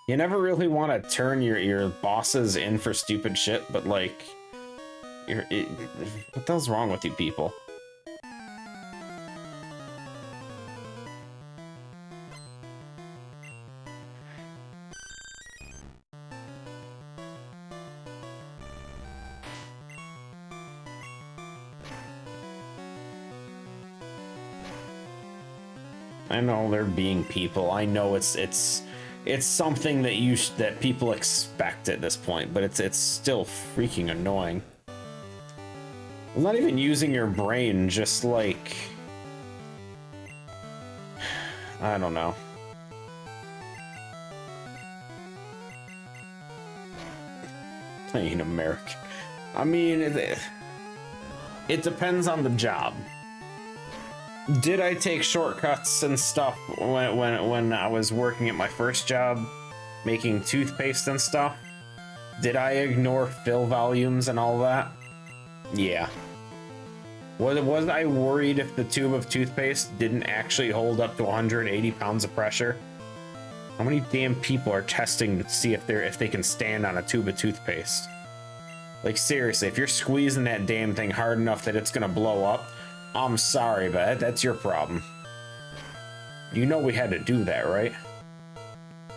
[SPEAKER 1] You never really want to turn your bosses in for stupid shit, but like... what the hell's wrong with you people? I know they're being people. I know it's something that people expect at this point, but it's still freaking annoying. I'm not even using your brain, just like, I don't know. I ain't American. I mean, it depends on the job. Did I take shortcuts and stuff when I was working at my first job, making toothpaste and stuff? Did I ignore fill volumes and all that? Yeah. Was I worried if the tube of toothpaste didn't actually hold up to 180 pounds of pressure? How many damn people are testing to see if they can stand on a tube of toothpaste? Like seriously, if you're squeezing that damn thing hard enough that it's gonna blow up, I'm sorry, but that's your problem. You know we had to do that, right?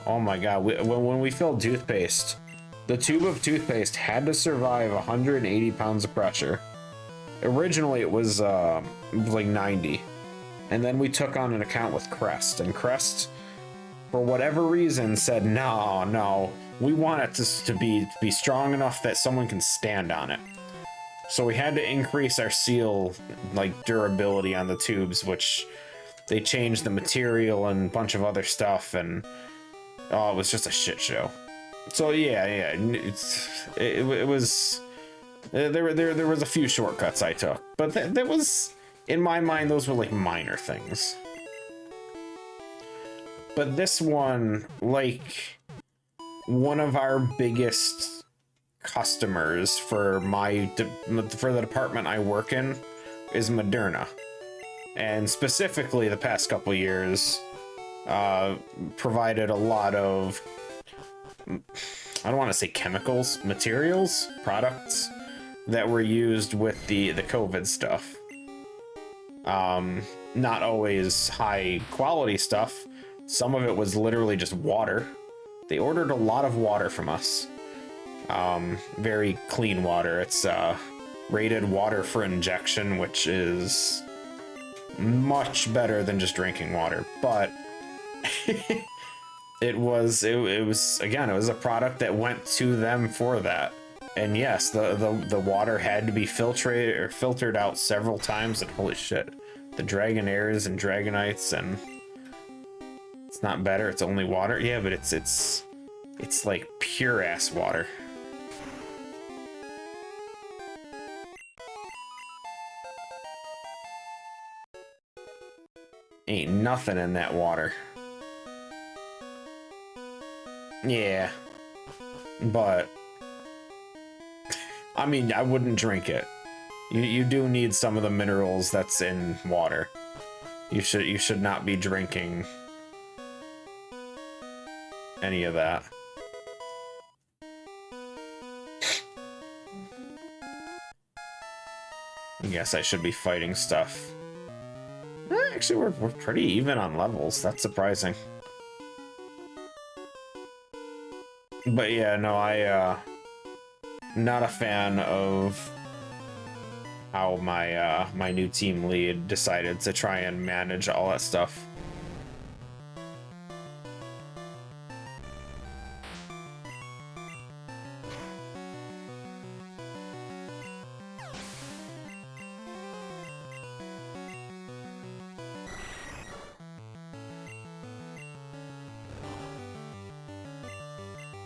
[SPEAKER 1] Oh my god, when we filled toothpaste, the tube of toothpaste had to survive 180 pounds of pressure. Originally it was like 90. And then we took on an account with Crest, and Crest, for whatever reason, said, no, we want it to be strong enough that someone can stand on it. So we had to increase our seal, like, durability on the tubes, which they changed the material and a bunch of other stuff, and oh, it was just a shit show. So yeah, it was there was a few shortcuts I took, but that was, in my mind, those were like minor things. But this one, like, one of our biggest customers for the department I work in is Moderna, and specifically the past couple years provided a lot of, I don't want to say chemicals, materials, products that were used with the COVID stuff. Not always high quality stuff, Some of it was literally just water. They ordered a lot of water from us. Very clean water. It's rated water for injection, which is much better than just drinking water. But it was again, it was a product that went to them for that. And yes, the water had to be filtered out several times, and holy shit, the Dragonairs and Dragonites, and it's not better, it's only water. Yeah, but it's like pure ass water. Ain't nothing in that water. Yeah, but I mean, I wouldn't drink it. You do need some of the minerals that's in water. You should not be drinking any of that. I guess I should be fighting stuff. Actually, we're pretty even on levels. That's surprising. But yeah, no, not a fan of how my my new team lead decided to try and manage all that stuff.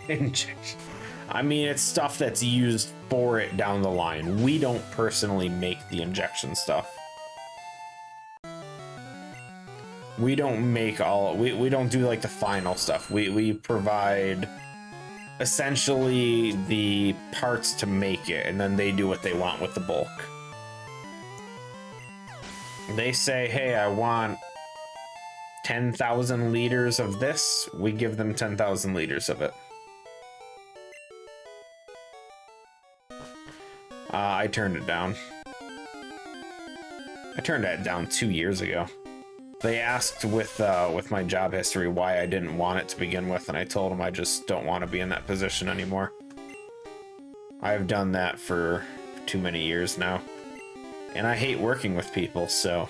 [SPEAKER 1] Injection. I mean, it's stuff that's used for it down the line. We don't personally make the injection stuff. We don't make all, we don't do like the final stuff. We provide essentially the parts to make it, and then they do what they want with the bulk. They say, hey, I want 10,000 liters of this. We give them 10,000 liters of it. I turned it down. I turned that down 2 years ago. They asked with my job history why I didn't want it to begin with, and I told them I just don't want to be in that position anymore. I've done that for too many years now, and I hate working with people, so...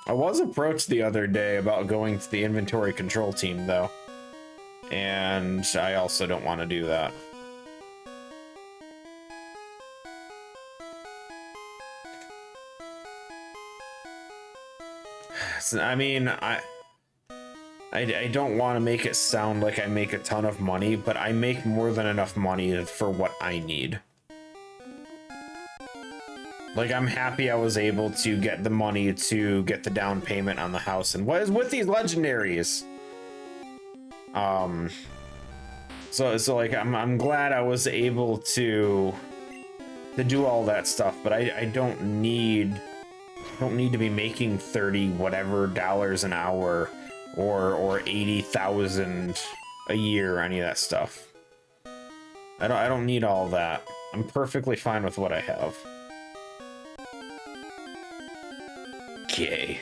[SPEAKER 1] I was approached the other day about going to the inventory control team, though, and I also don't want to do that. I mean, I don't want to make it sound like I make a ton of money, but I make more than enough money for what I need. Like, I'm happy I was able to get the money to get the down payment on the house, and what is with these legendaries? So like, I'm glad I was able to do all that stuff, but I don't need to be making 30 whatever dollars an hour or 80,000 a year or any of that stuff. I don't need all that. I'm perfectly fine with what I have. Okay.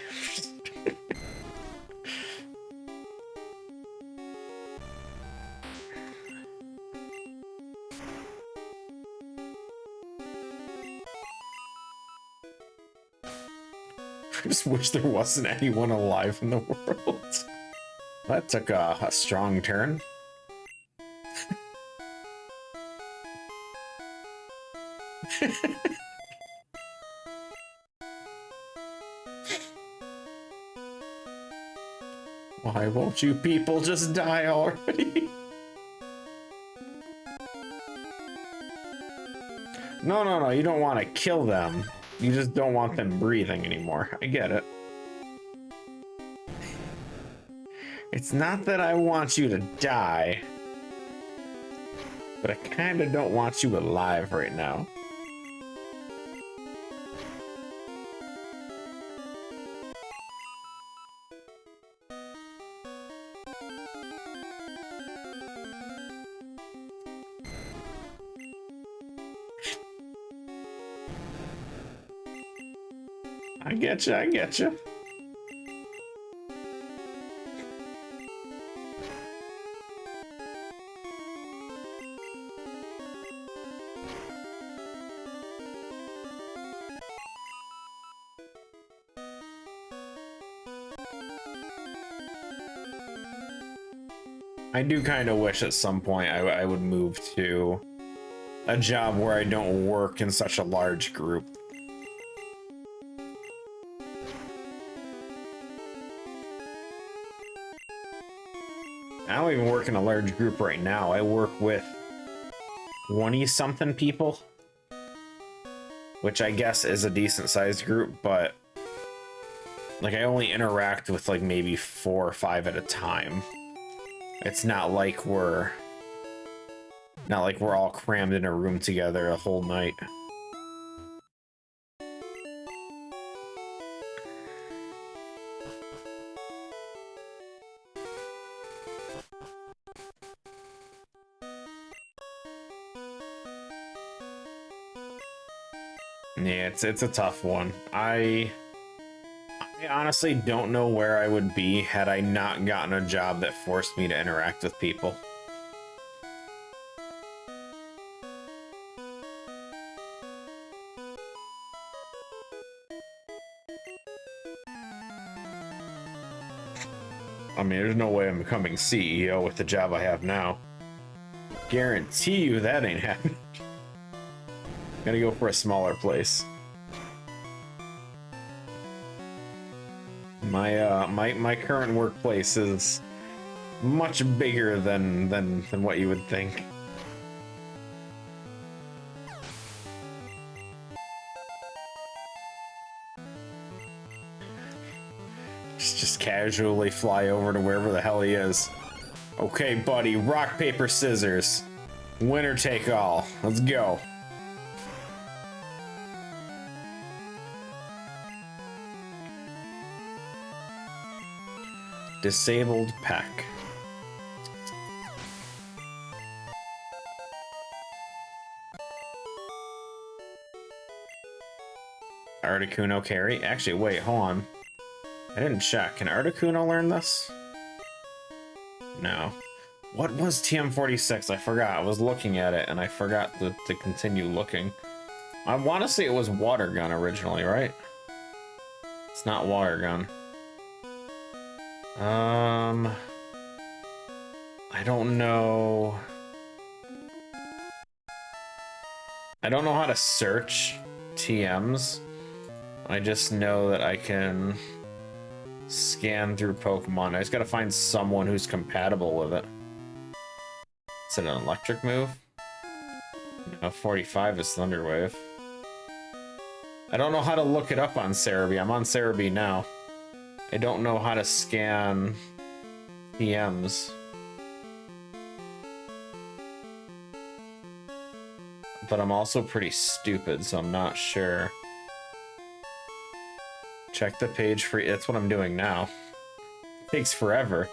[SPEAKER 1] I just wish there wasn't anyone alive in the world. That took a strong turn. Why won't you people just die already? No, you don't want to kill them. You just don't want them breathing anymore. I get it. It's not that I want you to die, but I kind of don't want you alive right now. I get you. I do kind of wish at some point I would move to a job where I don't work in such a large group. I don't even work in a large group right now. I work with 20-something people, which I guess is a decent sized group, but like I only interact with like maybe 4 or 5 at a time. It's not like we're all crammed in a room together a whole night. Yeah, it's a tough one. I honestly don't know where I would be had I not gotten a job that forced me to interact with people. I mean, there's no way I'm becoming CEO with the job I have now. Guarantee you that ain't happening. Gotta go for a smaller place. My current workplace is much bigger than what you would think. Just casually fly over to wherever the hell he is. Okay, buddy, rock, paper, scissors. Winner take all. Let's go. Disabled pack. Articuno carry. Actually, wait, hold on. I didn't check. Can Articuno learn this? No. What was TM46? I forgot. I was looking at it and I forgot to continue looking. I want to say it was Water Gun originally, right? It's not Water Gun. I don't know. I don't know how to search TMs. I just know that I can scan through Pokemon. I just gotta find someone who's compatible with it. Is it an electric move? No, 45 is Thunder Wave. I don't know how to look it up on Cerebi. I'm on Cerebi now. I don't know how to scan TMs. But I'm also pretty stupid, so I'm not sure. Check the page for... That's what I'm doing now. It takes forever.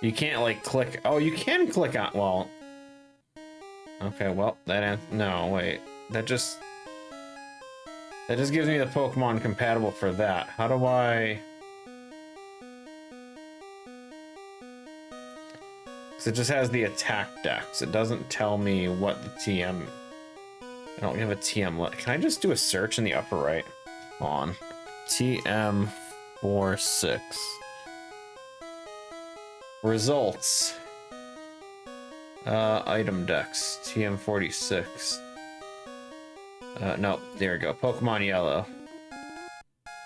[SPEAKER 1] You can't, like, click... Oh, you can click on... Well... Okay, well, that... No, wait. That just gives me the Pokemon compatible for that. How do I... Because it just has the attack dex. It doesn't tell me what the TM... I don't have a TM. Can I just do a search in the upper right? Hold on. TM46. Results. Item dex. TM46. No, there we go. Pokemon Yellow.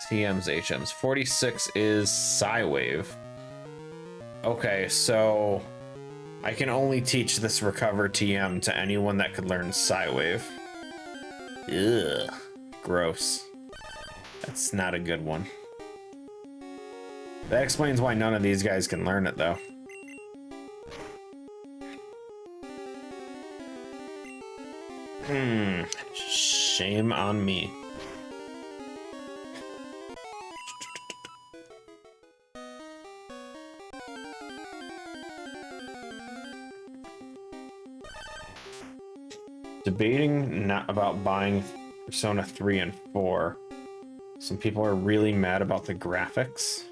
[SPEAKER 1] TM's HM's. 46 is Psywave. Okay, so I can only teach this Recover TM to anyone that could learn Psywave. Ugh. Gross. That's not a good one. That explains why none of these guys can learn it, though. Shame on me. Debating not about buying Persona 3 and 4. Some people are really mad about the graphics.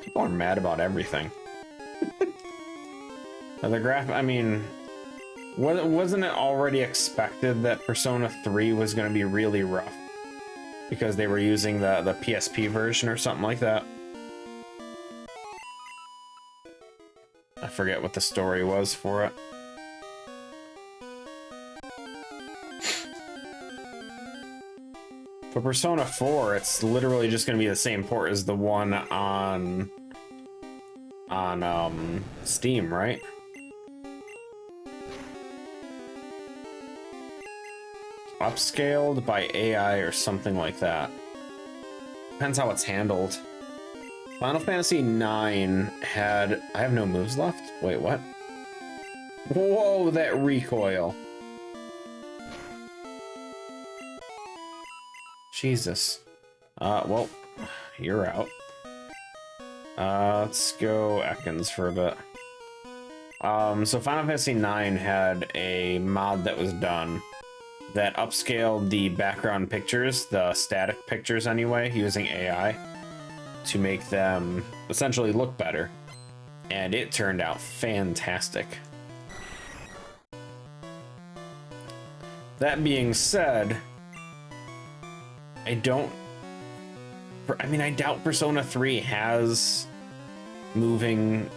[SPEAKER 1] People are mad about everything. I mean, wasn't it already expected that Persona 3 was going to be really rough? Because they were using the PSP version or something like that. I forget what the story was for it. For Persona 4, it's literally just going to be the same port as the one on Steam, right? Upscaled by AI or something like that. Depends how it's handled. Final Fantasy IX had... I have no moves left? Wait, what? Whoa, that recoil. Jesus. Well, you're out. Let's go Ekans for a bit. So Final Fantasy IX had a mod that was done that upscaled the background pictures, the static pictures anyway, using AI to make them essentially look better. And it turned out fantastic. That being said, I doubt Persona 3 has moving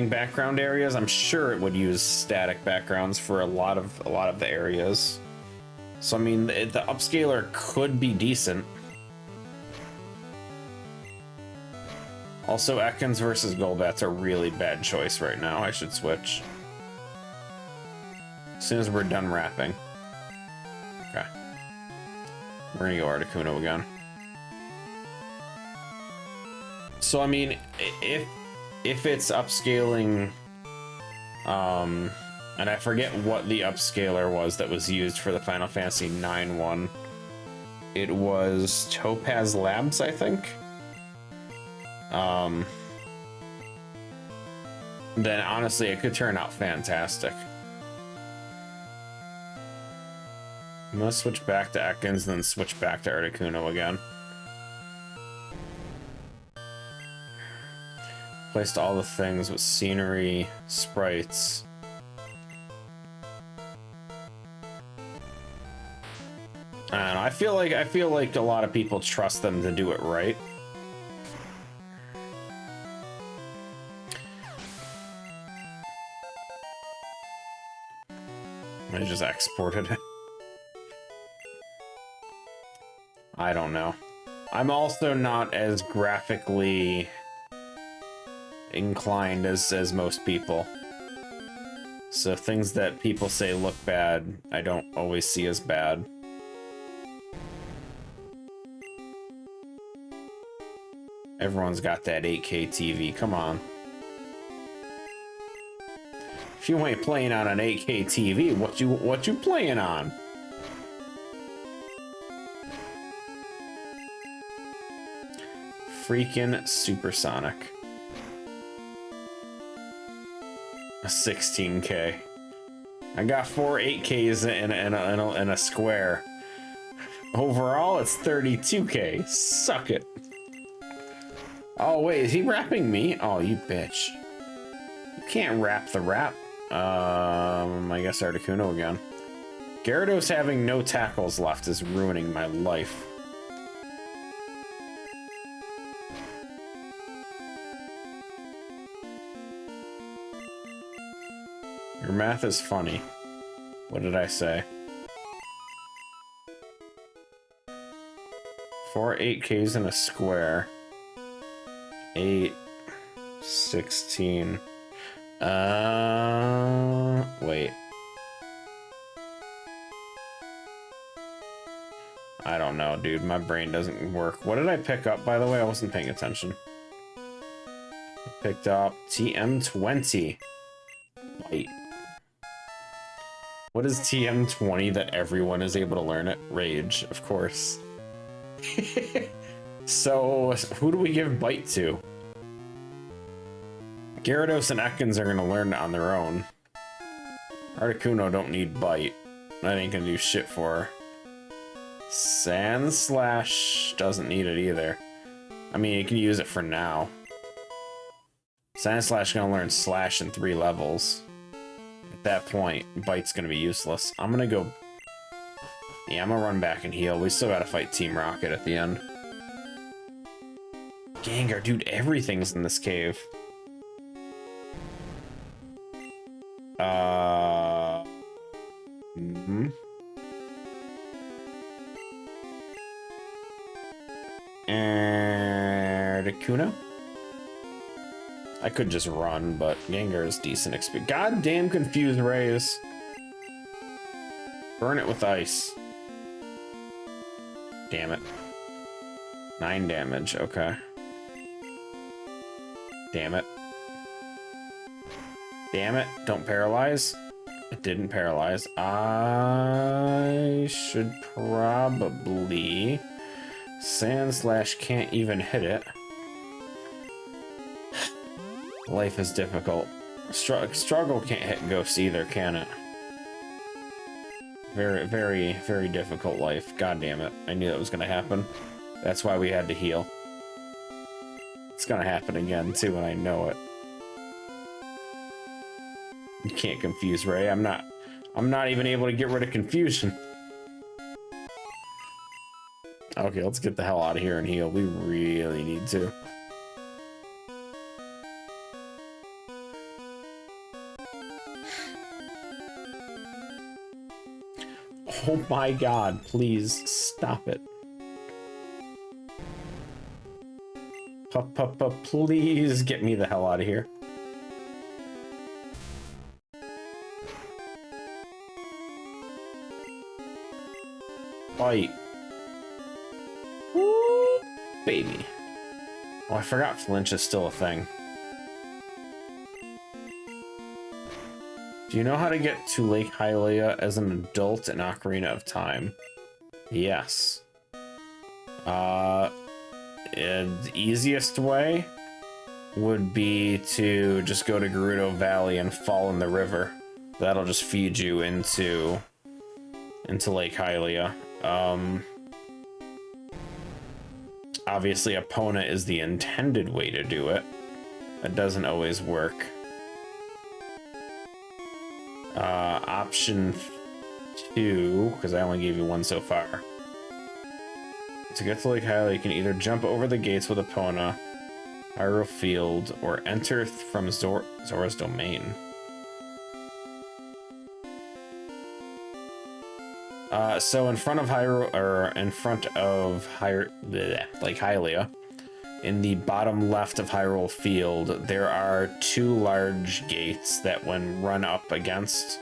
[SPEAKER 1] background areas. I'm sure it would use static backgrounds for a lot of the areas. So I mean, the upscaler could be decent. Also, Ekans versus Golbat's a really bad choice right now. I should switch as soon as we're done wrapping. Okay. We're gonna go Articuno again. So I mean, if it's upscaling, and I forget what the upscaler was that was used for the Final Fantasy IX one. It was Topaz Labs, I think. Then honestly, it could turn out fantastic. I'm gonna switch back to Ekans, then switch back to Articuno again. Placed all the things with scenery, sprites. I don't know, I feel like a lot of people trust them to do it right. I just exported it. I don't know. I'm also not as graphically inclined as most people. So things that people say look bad, I don't always see as bad. Everyone's got that 8K TV, come on. If you ain't playing on an 8K TV, what you playing on? Freaking supersonic. A 16K. I got 4 8Ks in a square. Overall, it's 32K. Suck it. Oh wait, is he rapping me? Oh, you bitch. You can't rap the rap. I guess Articuno again. Gyarados having no tackles left is ruining my life. Your math is funny. What did I say? 4 8Ks in a square. 8, 16. Wait. I don't know, dude. My brain doesn't work. What did I pick up, by the way? I wasn't paying attention. I picked up TM20. Wait. What is TM20 that everyone is able to learn it? Rage, of course. So, who do we give Bite to? Gyarados and Ekans are gonna learn it on their own. Articuno don't need Bite. That ain't gonna do shit for her. Sandslash doesn't need it either. I mean, you can use it for now. Sandslash gonna learn Slash in 3 levels. At that point, Bite's gonna be useless. I'm gonna go... Yeah, I'm gonna run back and heal. We still gotta fight Team Rocket at the end. Gengar, dude, everything's in this cave. Mm-hmm. And Articuno? I could just run, but Gengar is decent experience. Goddamn confused rays. Burn it with ice. Damn it. 9 damage, okay. Damn it. Damn it, don't paralyze. It didn't paralyze. I should probably... Sand Slash can't even hit it. Life is difficult. Struggle can't hit Ghost either, can it? Very, very, very difficult life. God damn it. I knew that was gonna happen. That's why we had to heal. It's gonna happen again, too, and I know it. You can't confuse Ray. I'm not even able to get rid of confusion. Okay, let's get the hell out of here and heal. We really need to. Oh my god, please stop it. Please get me the hell out of here. Fight. Woo, baby. Oh, I forgot flinch is still a thing. Do you know how to get to Lake Hylia as an adult in Ocarina of Time? Yes. The easiest way would be to just go to Gerudo Valley and fall in the river. That'll just feed you into Lake Hylia. Obviously, Epona is the intended way to do it. That doesn't always work. Option 2, because I only gave you one so far. To get to Lake Hylia, you can either jump over the gates with Epona, Hyrule Field, or enter from Zora's Domain. So in front of Hyrule, or in front of Lake Hylia, in the bottom left of Hyrule Field, there are 2 large gates that when run up against,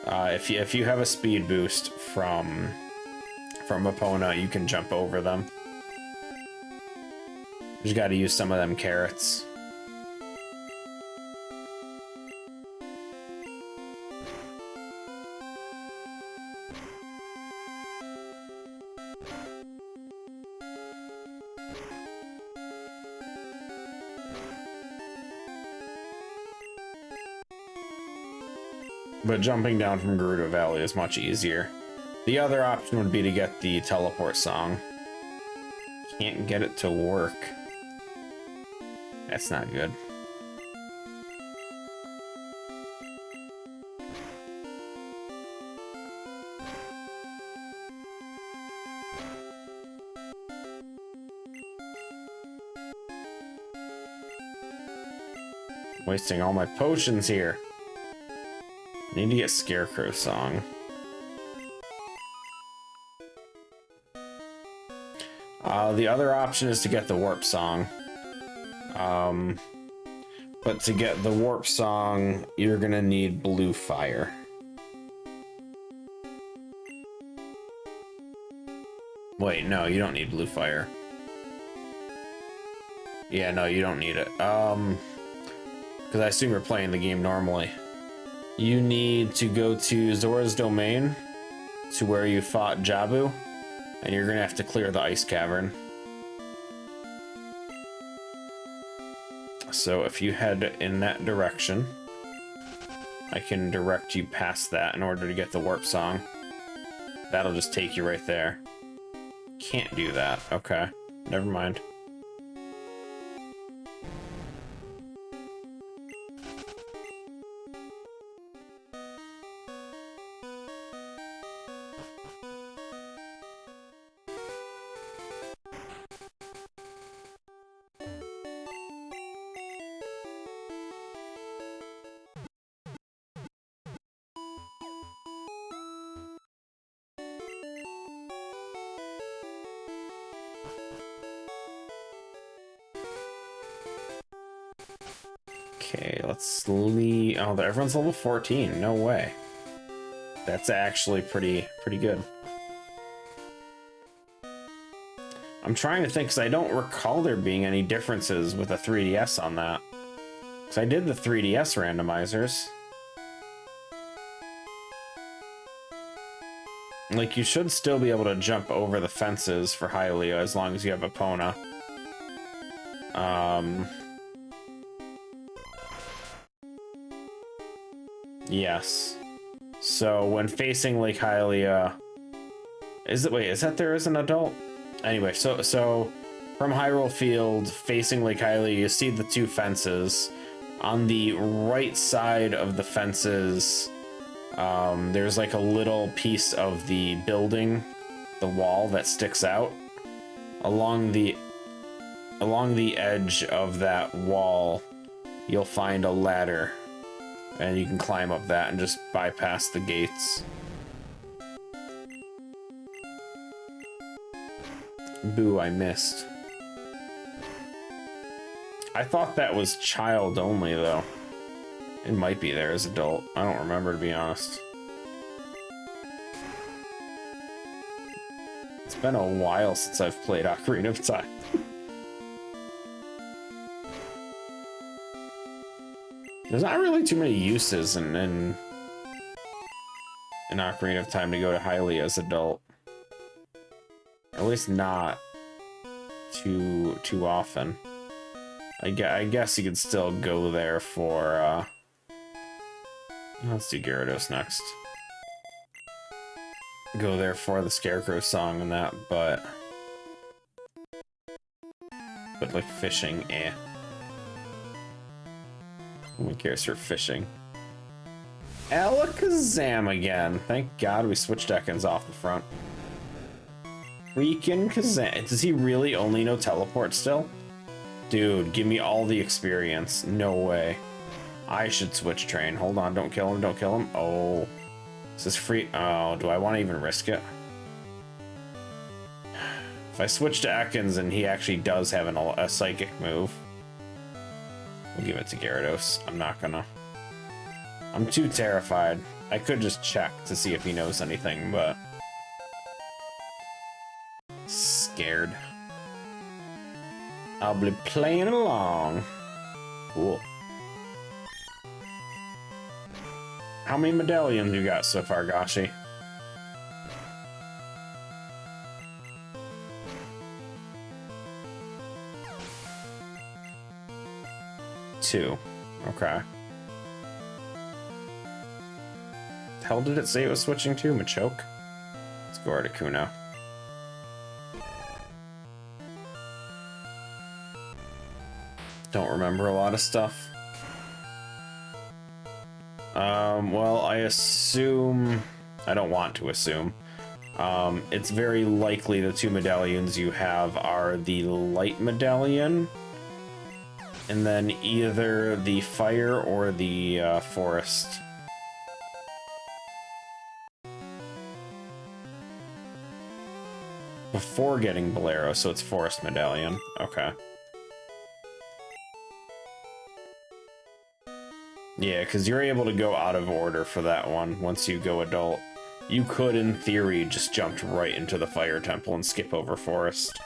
[SPEAKER 1] if you have a speed boost from Epona, you can jump over them. You just got to use some of them carrots. But jumping down from Gerudo Valley is much easier. The other option would be to get the teleport song. Can't get it to work. That's not good. Wasting all my potions here. I need to get Scarecrow's song. The other option is to get the warp song. But to get the warp song, you're gonna need blue fire. Wait, no, you don't need blue fire. Yeah, no, you don't need it. Because I assume you're playing the game normally. You need to go to Zora's Domain, to where you fought Jabu, and you're gonna have to clear the ice cavern. So if you head in that direction, I can direct you past that in order to get the warp song. That'll just take you right there. Can't do that. Okay, never mind. Okay, let's leave. Oh, everyone's level 14. No way. That's actually pretty good. I'm trying to think because I don't recall there being any differences with a 3DS on that. Because I did the 3DS randomizers. Like, you should still be able to jump over the fences for Hylia as long as you have Epona. Yes. So when facing Lake Hylia, is that there is an adult? Anyway, so from Hyrule Field facing Lake Hylia, you see the two fences. On the right side of the fences, there's like a little piece of the building, the wall that sticks out. Along the edge of that wall, you'll find a ladder, and you can climb up that and just bypass the gates. Boo, I missed. I thought that was child only, though. It might be there as adult. I don't remember, to be honest. It's been a while since I've played Ocarina of Time. There's not really too many uses in Ocarina of Time to go to Hylia as adult. At least not too often. I guess you could still go there for, let's do Gyarados next. Go there for the Scarecrow song and that, but like fishing, eh. Who cares for fishing? Alakazam again. Thank God we switched Ekans off the front. Freaking Kazam. Does he really only know teleport still? Dude, give me all the experience. No way. I should switch train. Hold on, don't kill him, don't kill him. Oh. Is this free? Oh, do I want to even risk it? If I switch to Ekans and he actually does have a psychic move, we'll give it to Gyarados. I'm not gonna. I'm too terrified. I could just check to see if he knows anything, but... scared. I'll be playing along. Cool. How many medallions you got so far, Gashi? Two. Okay. The hell did it say it was switching to? Machoke? Let's go Articuno. Don't remember a lot of stuff. Well, I assume... I don't want to assume. It's very likely the two medallions you have are the light medallion, and then either the fire or the forest. Before getting Bolero, so it's forest medallion. Okay. Yeah, because you're able to go out of order for that one once you go adult. You could, in theory, just jump right into the Fire Temple and skip over Forest.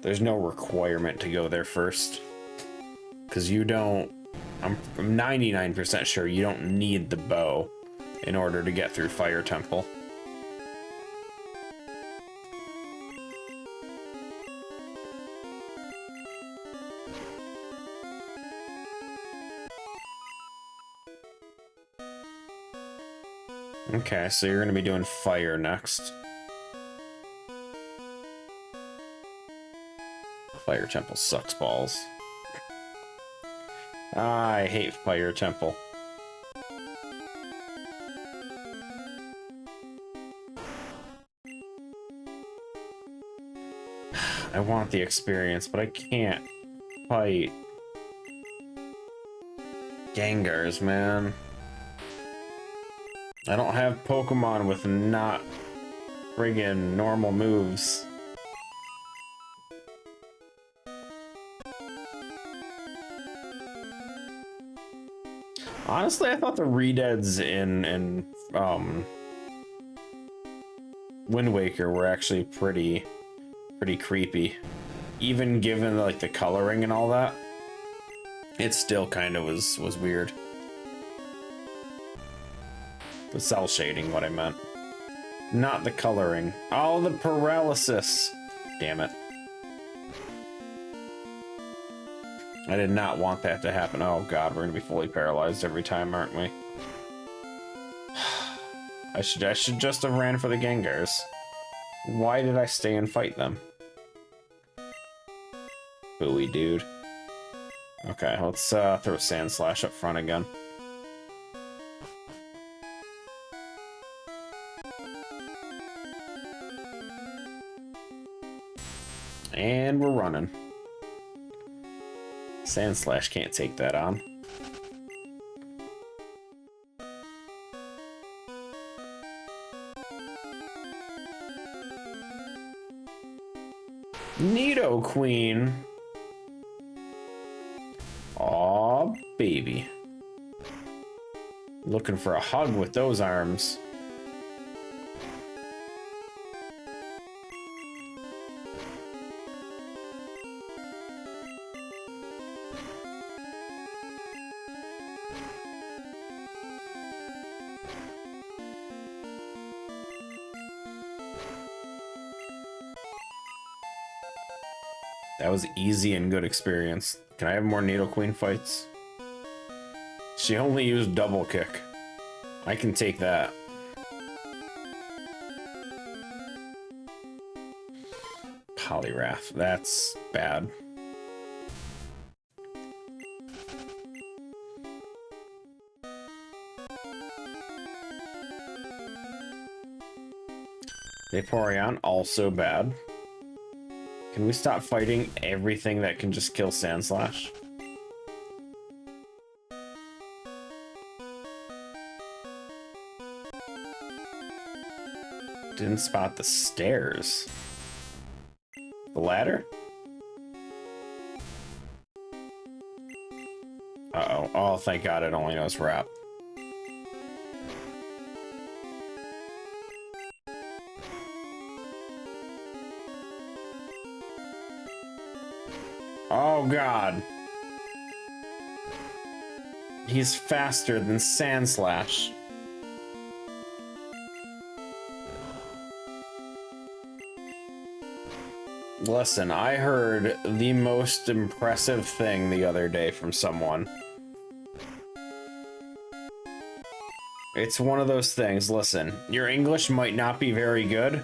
[SPEAKER 1] There's no requirement to go there first. Because you don't... I'm 99% sure you don't need the bow in order to get through Fire Temple. Okay, so you're gonna be doing fire next. Fire Temple sucks balls. I hate Fire Temple. I want the experience, but I can't fight Gengars, man. I don't have Pokemon with not friggin' normal moves. Honestly, I thought the redeads in Wind Waker were actually pretty creepy. Even given like the coloring and all that, it still kind of was weird. The cell shading, what I meant. Not the coloring. Oh, the paralysis. Damn it. I did not want that to happen. Oh god, we're gonna be fully paralyzed every time, aren't we? I should just have ran for the Gengars. Why did I stay and fight them? Booey, dude. Okay, let's throw Sand Slash up front again. And we're running. Sand Slash can't take that on. Nidoqueen. Aw, baby. Looking for a hug with those arms. That was easy and good experience. Can I have more Nidoqueen fights? She only used double kick. I can take that. Poliwrath, that's bad. Vaporeon, also bad. Can we stop fighting everything that can just kill Sand Slash? Didn't spot the stairs. The ladder? Uh-oh. Oh, thank God it only knows Rap. Oh, God. He's faster than Sand Slash. Listen, I heard the most impressive thing the other day from someone. It's one of those things. Listen, your English might not be very good,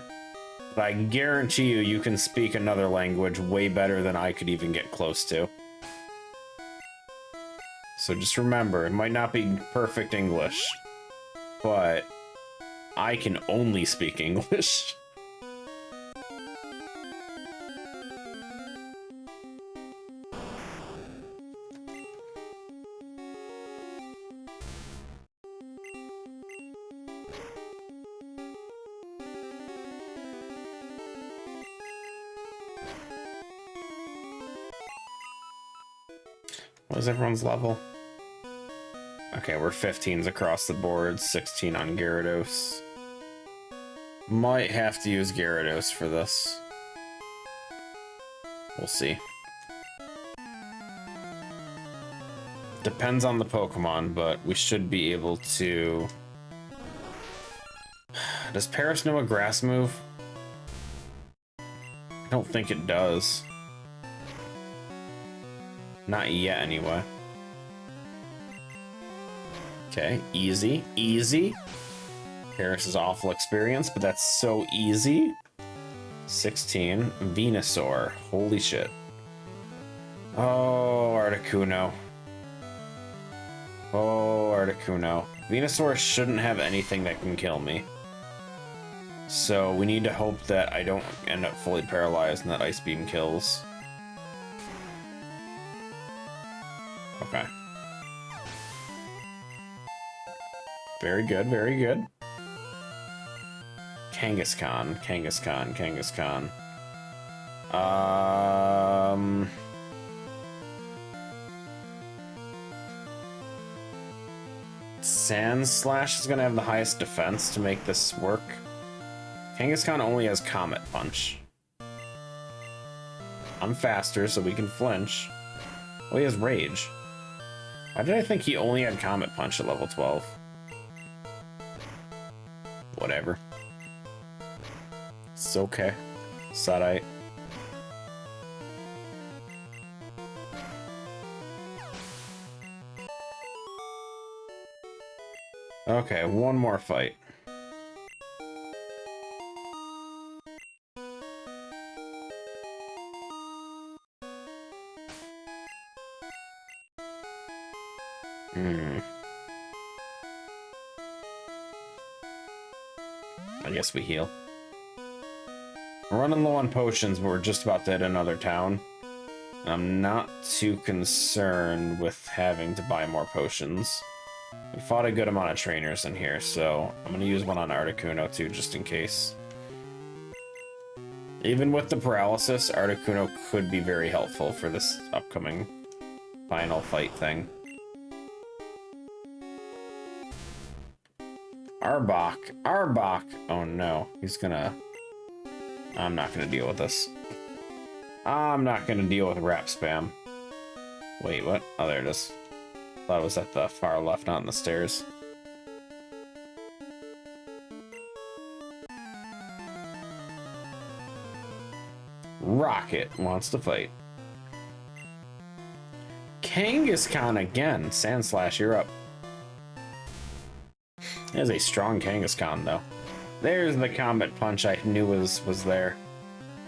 [SPEAKER 1] but I guarantee you can speak another language way better than I could even get close to. So just remember, it might not be perfect English, but I can only speak English. What is everyone's level? Okay, we're 15s across the board, 16 on Gyarados. Might have to use Gyarados for this. We'll see. Depends on the Pokemon, but we should be able to... Does Paris know a grass move? I don't think it does. Not yet, anyway. Okay, easy, easy. Paris' awful experience, but that's so easy. 16, Venusaur. Holy shit. Oh, Articuno. Oh, Articuno. Venusaur shouldn't have anything that can kill me. So we need to hope that I don't end up fully paralyzed and that Ice Beam kills. Okay. Very good, very good. Kangaskhan, Kangaskhan, Kangaskhan. Sand Slash is gonna have the highest defense to make this work. Kangaskhan only has Comet Punch. I'm faster, so we can flinch. Oh, he has Rage. Why did I think he only had Comet Punch at level 12? Whatever. It's okay. Sudite. Okay, one more fight. I guess we heal. We're running low on potions, but we're just about to hit another town. I'm not too concerned with having to buy more potions. We fought a good amount of trainers in here, so I'm going to use one on Articuno too, just in case. Even with the paralysis, Articuno could be very helpful for this upcoming final fight thing. Arbok. Oh no, he's gonna... I'm not gonna deal with this. I'm not gonna deal with rap spam. Wait, what? Oh, there it is. Thought it was at the far left, not on the stairs. Rocket wants to fight. Kangaskhan again. Sand Slash, you're up. There's a strong Kangaskhan, though. There's the Comet Punch I knew was there.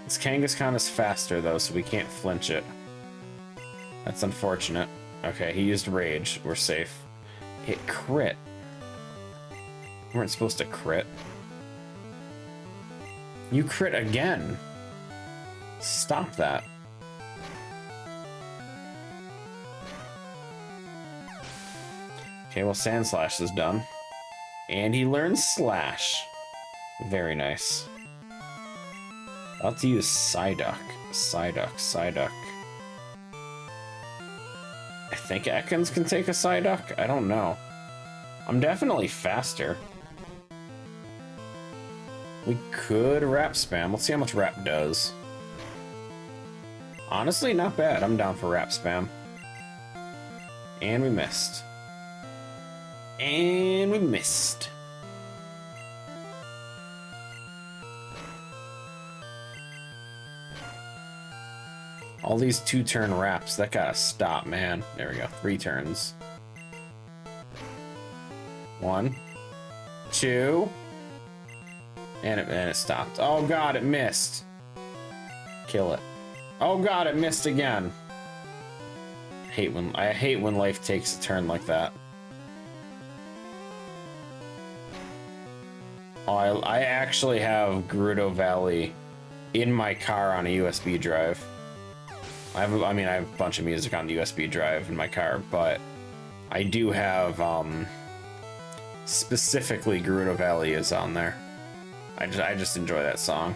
[SPEAKER 1] This Kangaskhan is faster, though, so we can't flinch it. That's unfortunate. Okay, he used Rage. We're safe. Hit crit. We weren't supposed to crit. You crit again. Stop that. Okay, well, Sand Slash is done. And he learns Slash. Very nice. About to use Psyduck. Psyduck. I think Ekans can take a Psyduck? I don't know. I'm definitely faster. We could Rap Spam. Let's see how much Rap does. Honestly, not bad. I'm down for Rap Spam. And we missed. And we missed. All these 2-turn wraps, that gotta stop, man. There we go, 3 turns. 1, 2, and it stopped. Oh god, it missed. Kill it. Oh god, it missed again. I hate when life takes a turn like that. Oh, I actually have Gerudo Valley in my car on a USB drive. I have a bunch of music on the USB drive in my car, but I do have specifically Gerudo Valley is on there. I just enjoy that song.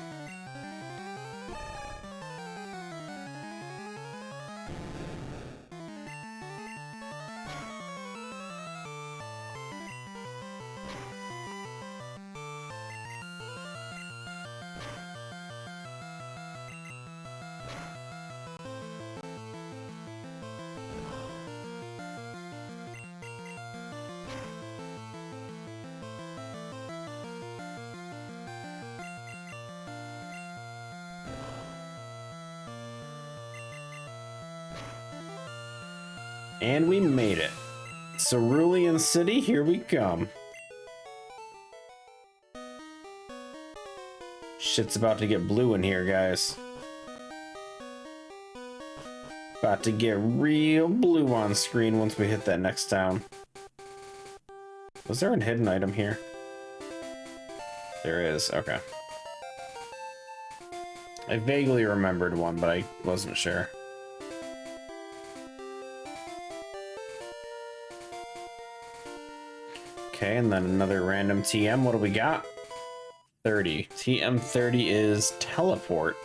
[SPEAKER 1] And we made it. Cerulean City, here we come. Shit's about to get blue in here, guys. About to get real blue on screen once we hit that next town. Was there a hidden item here? There is, okay. I vaguely remembered one, but I wasn't sure. Okay, and then another random TM. What do we got? 30. TM 30 is Teleport.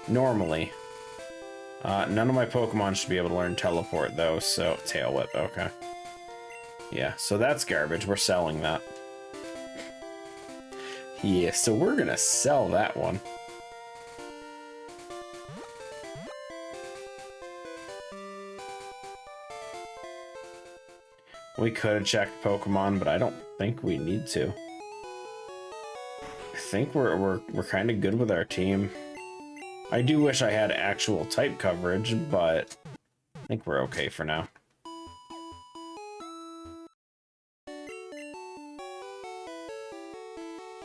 [SPEAKER 1] Normally. None of my Pokemon should be able to learn Teleport, though, so... Tail Whip, okay. Yeah, so that's garbage. We're selling that. Yeah, so we're gonna sell that one. We could have checked Pokemon, but I don't think we need to. I think we're kind of good with our team. I do wish I had actual type coverage, but I think we're okay for now.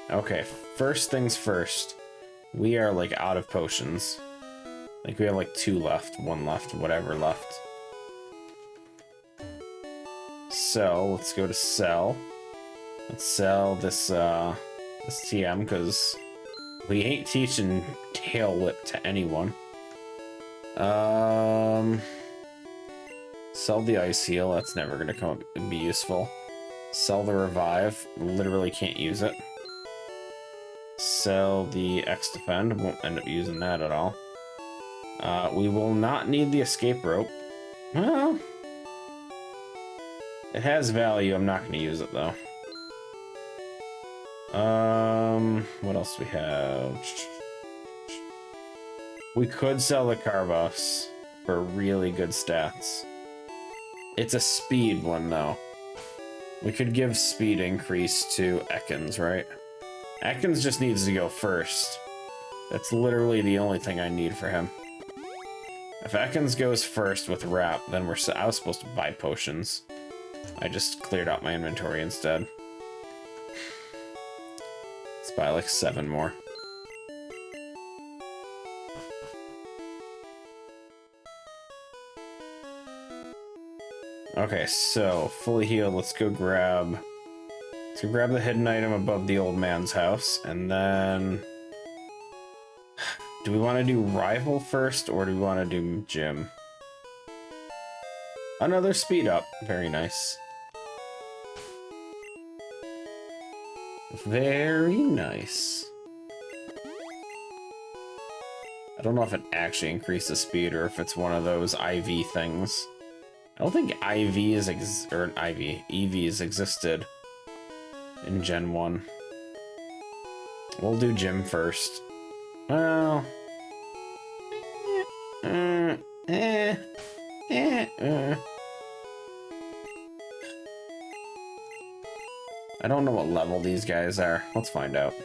[SPEAKER 1] Okay, first things first. We are like out of potions. Like we have like 2 left, 1 left, whatever left. So let's go to sell. Let's sell this this TM because we ain't teaching Tail Whip to anyone. Sell the Ice Heal. That's never gonna come up and be useful. Sell the Revive. Literally can't use it. Sell the X Defend. Won't end up using that at all. We will not need the Escape Rope. Well, it has value. I'm not going to use it though. What else do we have? We could sell the Carbos for really good stats. It's a speed one though. We could give speed increase to Ekans, right? Ekans just needs to go first. That's literally the only thing I need for him. If Ekans goes first with Wrap, then I was supposed to buy potions. I just cleared out my inventory instead. Let's buy like 7 more. Okay, so fully healed. Let's go grab the hidden item above the old man's house, and then do we want to do rival first or do we want to do gym? Another speed up. Very nice. Very nice. I don't know if it actually increases speed or if it's one of those IV things. I don't think EV has existed in Gen 1. We'll do gym first. Well, I don't know what level these guys are. Let's find out.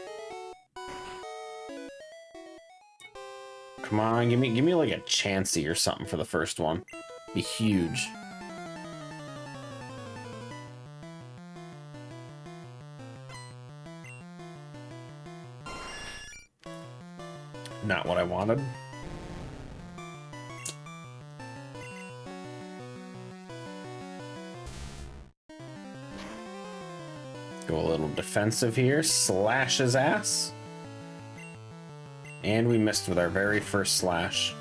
[SPEAKER 1] Come on, give me like a Chansey or something for the first one. Be huge. Not what I wanted. Go a little defensive here. Slash his ass. And we missed with our very first slash.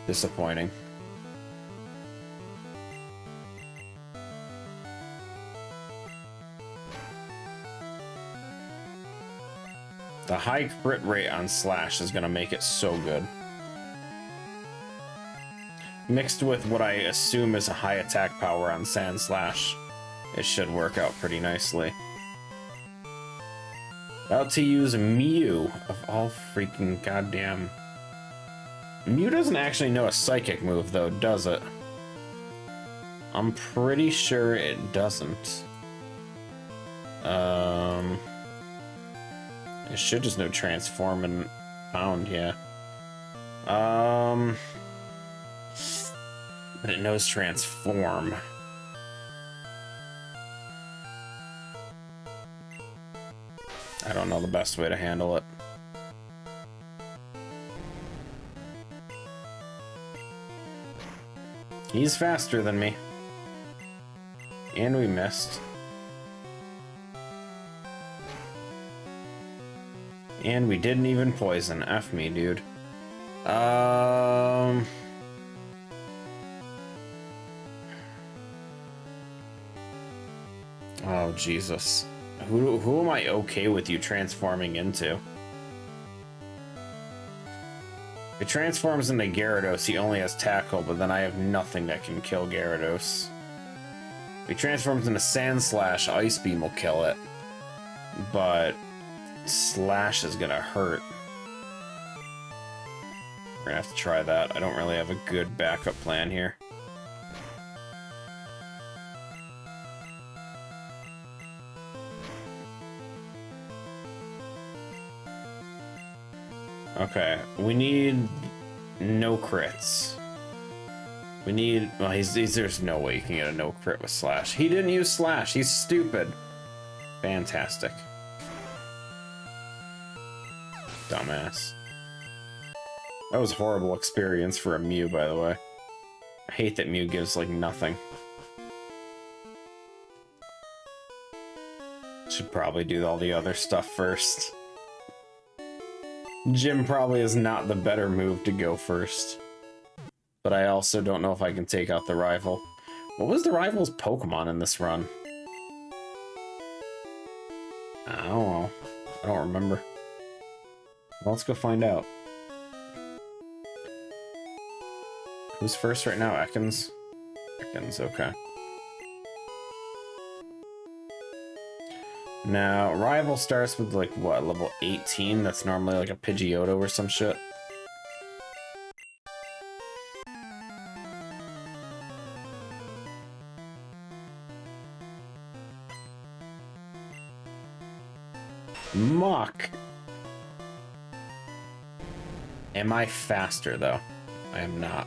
[SPEAKER 1] Disappointing. The high crit rate on Slash is going to make it so good. Mixed with what I assume is a high attack power on Sand Slash, it should work out pretty nicely. About to use Mew, of all freaking goddamn... Mew doesn't actually know a psychic move though, does it? I'm pretty sure it doesn't. It should just know Transform and Pound, yeah. But it knows Transform. I don't know the best way to handle it. He's faster than me. And we missed. And we didn't even poison. F me, dude. Oh, Jesus. Who am I okay with you transforming into? It transforms into Gyarados. He only has Tackle, but then I have nothing that can kill Gyarados. If he transforms into Sand Slash, Ice Beam will kill it. But Slash is gonna hurt. We're gonna have to try that. I don't really have a good backup plan here. Okay, we need no crits. We need, well, there's no way you can get a no crit with Slash. He didn't use Slash, he's stupid. Fantastic. Dumbass. That was a horrible experience for a Mew, by the way. I hate that Mew gives, like, nothing. Should probably do all the other stuff first. Gym probably is not the better move to go first. But I also don't know if I can take out the rival. What was the rival's Pokemon in this run? I don't know. I don't remember. Well, let's go find out. Who's first right now? Ekans? Ekans, okay. Now, rival starts with, like, what, level 18? That's normally like a Pidgeotto or some shit. Muck! Am I faster, though? I am not.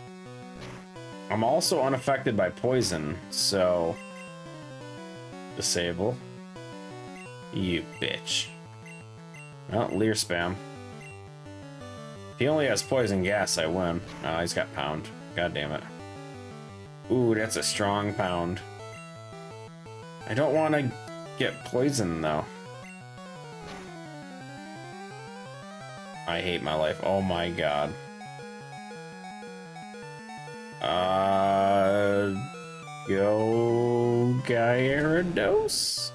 [SPEAKER 1] I'm also unaffected by poison, so... Disable. You bitch. Well, Leer spam. If he only has poison gas, I win. Oh, he's got pound. God damn it. Ooh, that's a strong pound. I don't want to get poisoned, though. I hate my life. Oh my god. Go Gyarados?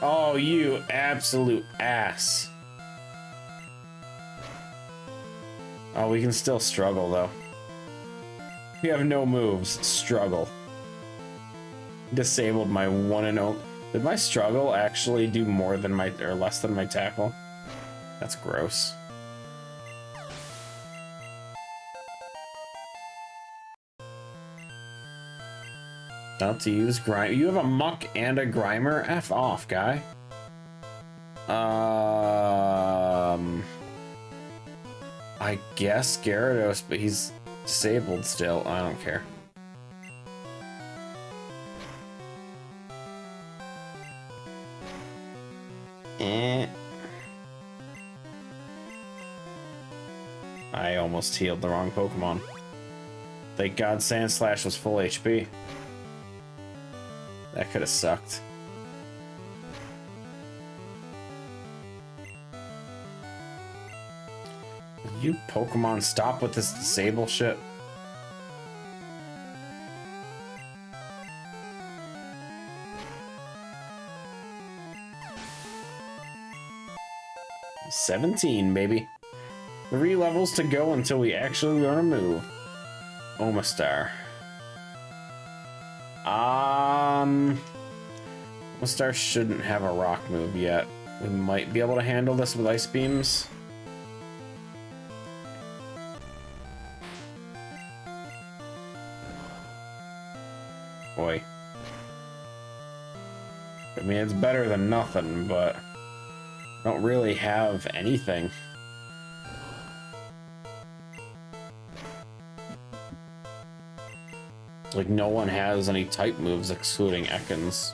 [SPEAKER 1] Oh, you absolute ass. Oh, we can still struggle, though. We have no moves. Struggle. Disabled my one and only... Did my struggle actually do more than my... or less than my tackle? That's gross. Not to use Grimer. You have a Muck and a Grimer? F off, guy. I guess Gyarados, but he's disabled still. I don't care. I almost healed the wrong Pokemon. Thank God Sand Slash was full HP. That could have sucked. You Pokemon, stop with this disable shit. $17, baby. 3 levels to go until we actually learn a move. Omastar. Omastar shouldn't have a rock move yet. We might be able to handle this with ice beams. Boy. I mean, it's better than nothing, but I don't really have anything. Like, no one has any type moves excluding Ekans.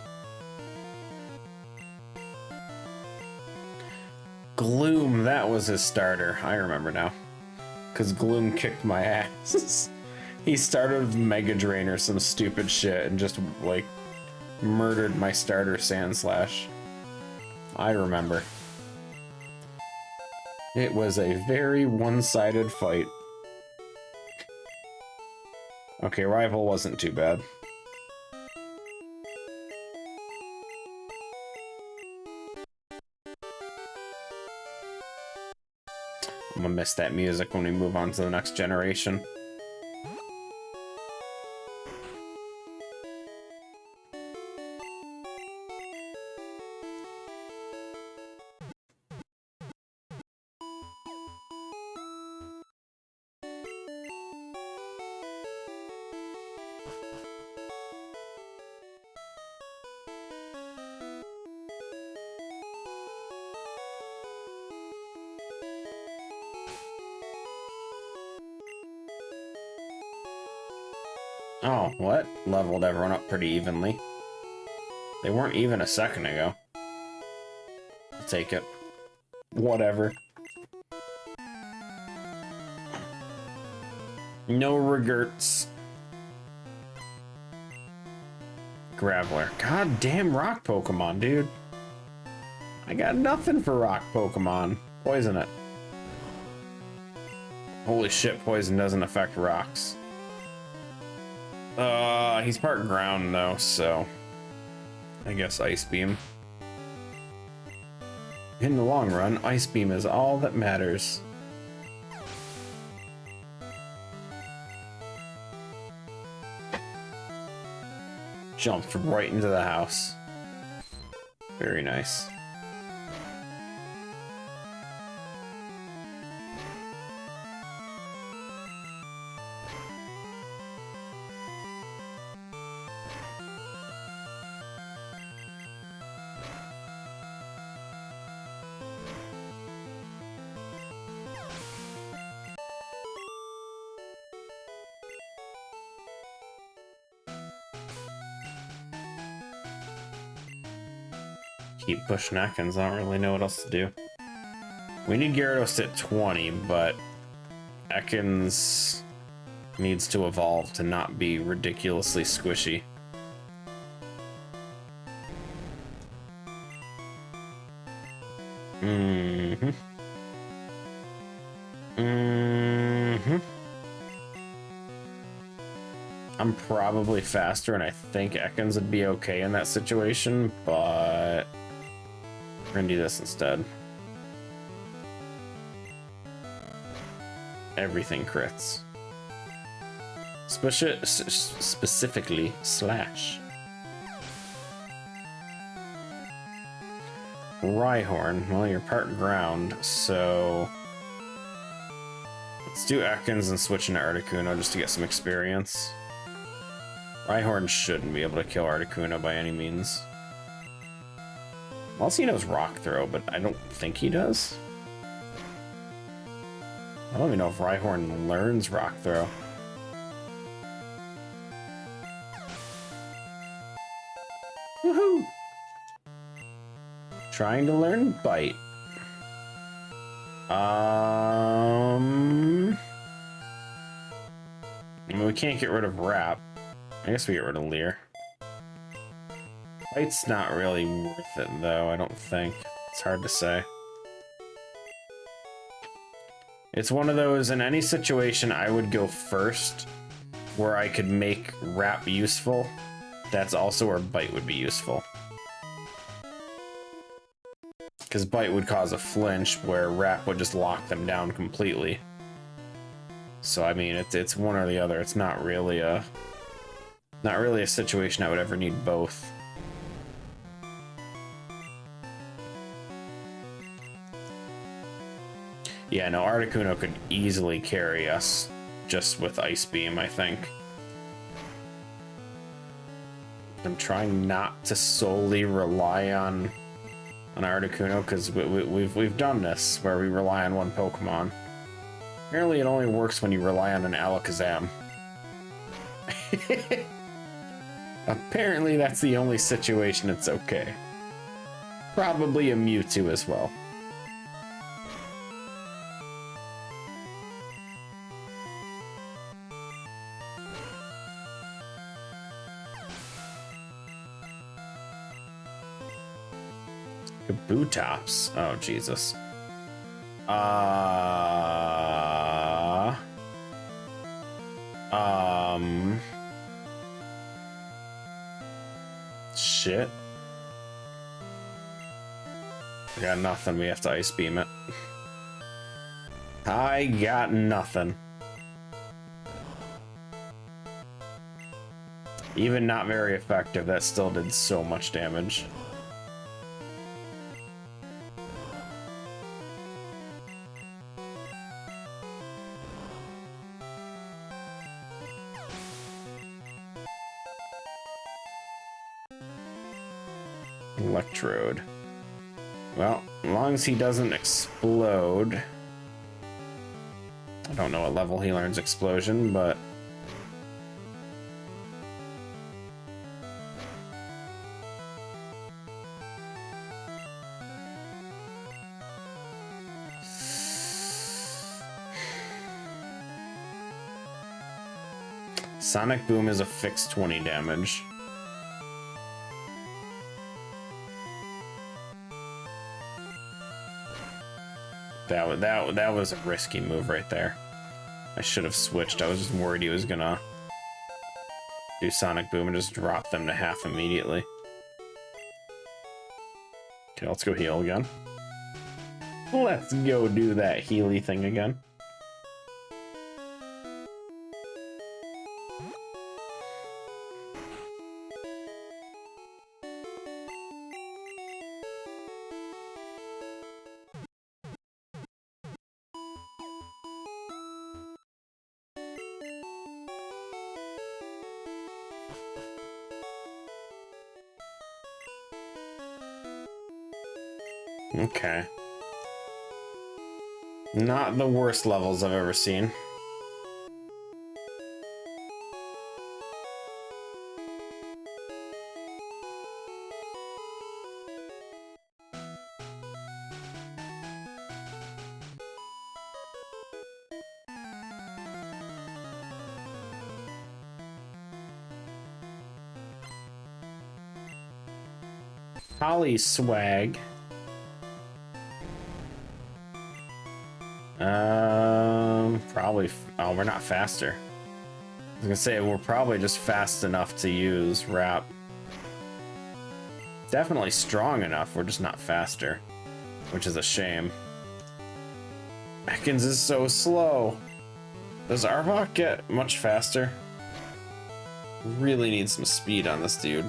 [SPEAKER 1] Gloom, that was his starter. I remember now. Because Gloom kicked my ass. He started with Mega Drain or some stupid shit and just, like, murdered my starter Sand Slash. I remember. It was a very one-sided fight. Okay, rival wasn't too bad. I'm gonna miss that music when we move on to the next generation. Oh, what? Leveled everyone up pretty evenly. They weren't even a second ago. I'll take it. Whatever. No regrets. Graveler. God damn rock Pokemon, dude. I got nothing for rock Pokemon. Poison it. Holy shit, poison doesn't affect rocks. He's part ground though, so I guess Ice Beam. In the long run, Ice Beam is all that matters. Jumped right into the house. Very nice. Keep pushing Ekans. I don't really know what else to do. We need Gyarados at 20, but Ekans needs to evolve to not be ridiculously squishy. I'm probably faster, and I think Ekans would be okay in that situation, but we're gonna do this instead. Everything crits. Specifically, Slash. Rhyhorn. Well, you're part ground, so let's do Ekans and switch into Articuno just to get some experience. Rhyhorn shouldn't be able to kill Articuno by any means. Unless he knows Rock Throw, but I don't think he does. I don't even know if Rhyhorn learns Rock Throw. Woohoo! Trying to learn Bite. I mean, we can't get rid of Wrap. I guess we get rid of Leer. Bite's not really worth it, though, I don't think. It's hard to say. It's one of those, in any situation, I would go first where I could make Wrap useful. That's also where Bite would be useful. Because Bite would cause a flinch where Wrap would just lock them down completely. So, I mean, it's one or the other. It's not really a situation I would ever need both. Yeah, no, Articuno could easily carry us just with Ice Beam, I think. I'm trying not to solely rely on Articuno, because we've done this where we rely on one Pokemon. Apparently it only works when you rely on an Alakazam. Apparently that's the only situation it's okay. Probably a Mewtwo as well. Kabutops. Oh, Jesus. Shit. I got nothing. We have to Ice Beam it. I got nothing. Even not very effective, that still did so much damage. Electrode. Well, as long as he doesn't explode. I don't know what level he learns explosion, but... Sonic Boom is a fixed 20 damage. That was a risky move right there. I should have switched. I was just worried he was gonna do Sonic Boom and just drop them to half immediately. Okay, let's go heal again. Let's go do that healy thing again. Okay. Not the worst levels I've ever seen. Holly swag. Probably. Oh, we're not faster. I was gonna say we're probably just fast enough to use Wrap. Definitely strong enough. We're just not faster, which is a shame. Ekans is so slow. Does Arbok get much faster? Really need some speed on this dude.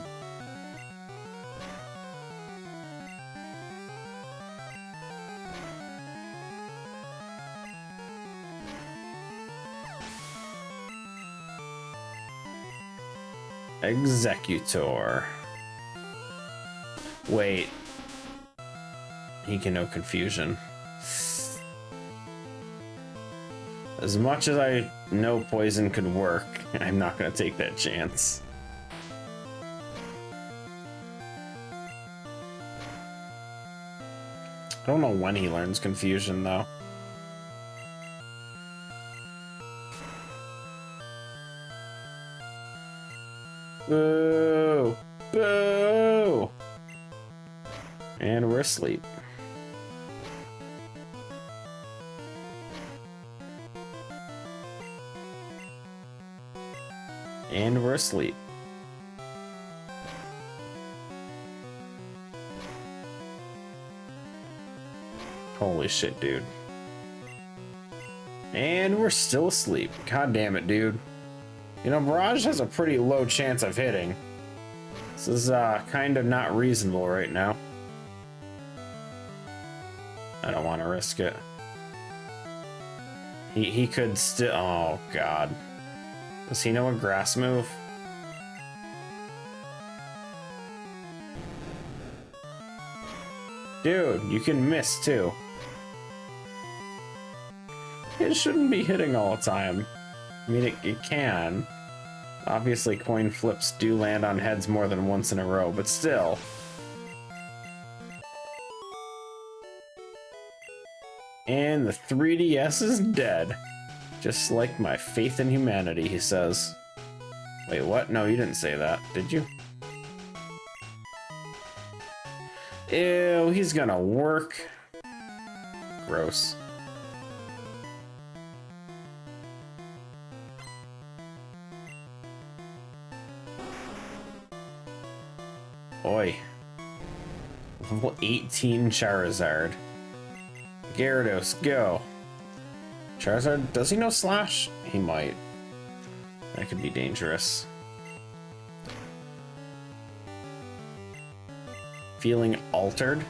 [SPEAKER 1] Executor. Wait. He can know confusion. As much as I know poison could work, I'm not gonna take that chance. I don't know when he learns confusion though. Boo! Boo! And we're asleep. And we're asleep. Holy shit, dude. And we're still asleep. God damn it, dude. You know, Barrage has a pretty low chance of hitting. This is kind of not reasonable right now. I don't want to risk it. He could still... Oh, God. Does he know a grass move? Dude, you can miss, too. It shouldn't be hitting all the time. I mean, it can. Obviously, coin flips do land on heads more than once in a row, but still. And the 3DS is dead. Just like my faith in humanity, he says. Wait, what? No, you didn't say that, did you? Ew, he's gonna work. Gross. Oi. Level 18 Charizard. Gyarados, go. Charizard, does he know Slash? He might. That could be dangerous. Feeling altered?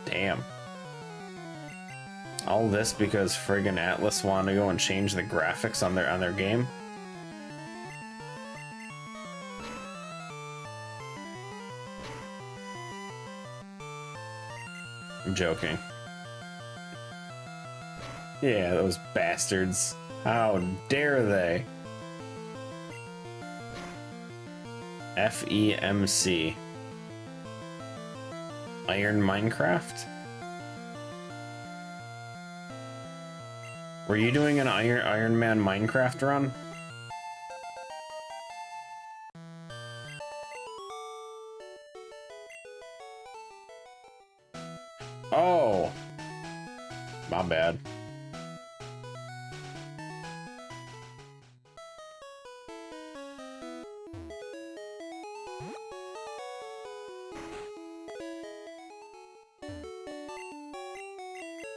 [SPEAKER 1] Damn. I'll this because friggin' Atlas wanted to go and change the graphics on their game? I'm joking. Yeah, those bastards. How dare they? FEMC. Iron Minecraft? Were you doing an Iron Man Minecraft run? Oh! My bad.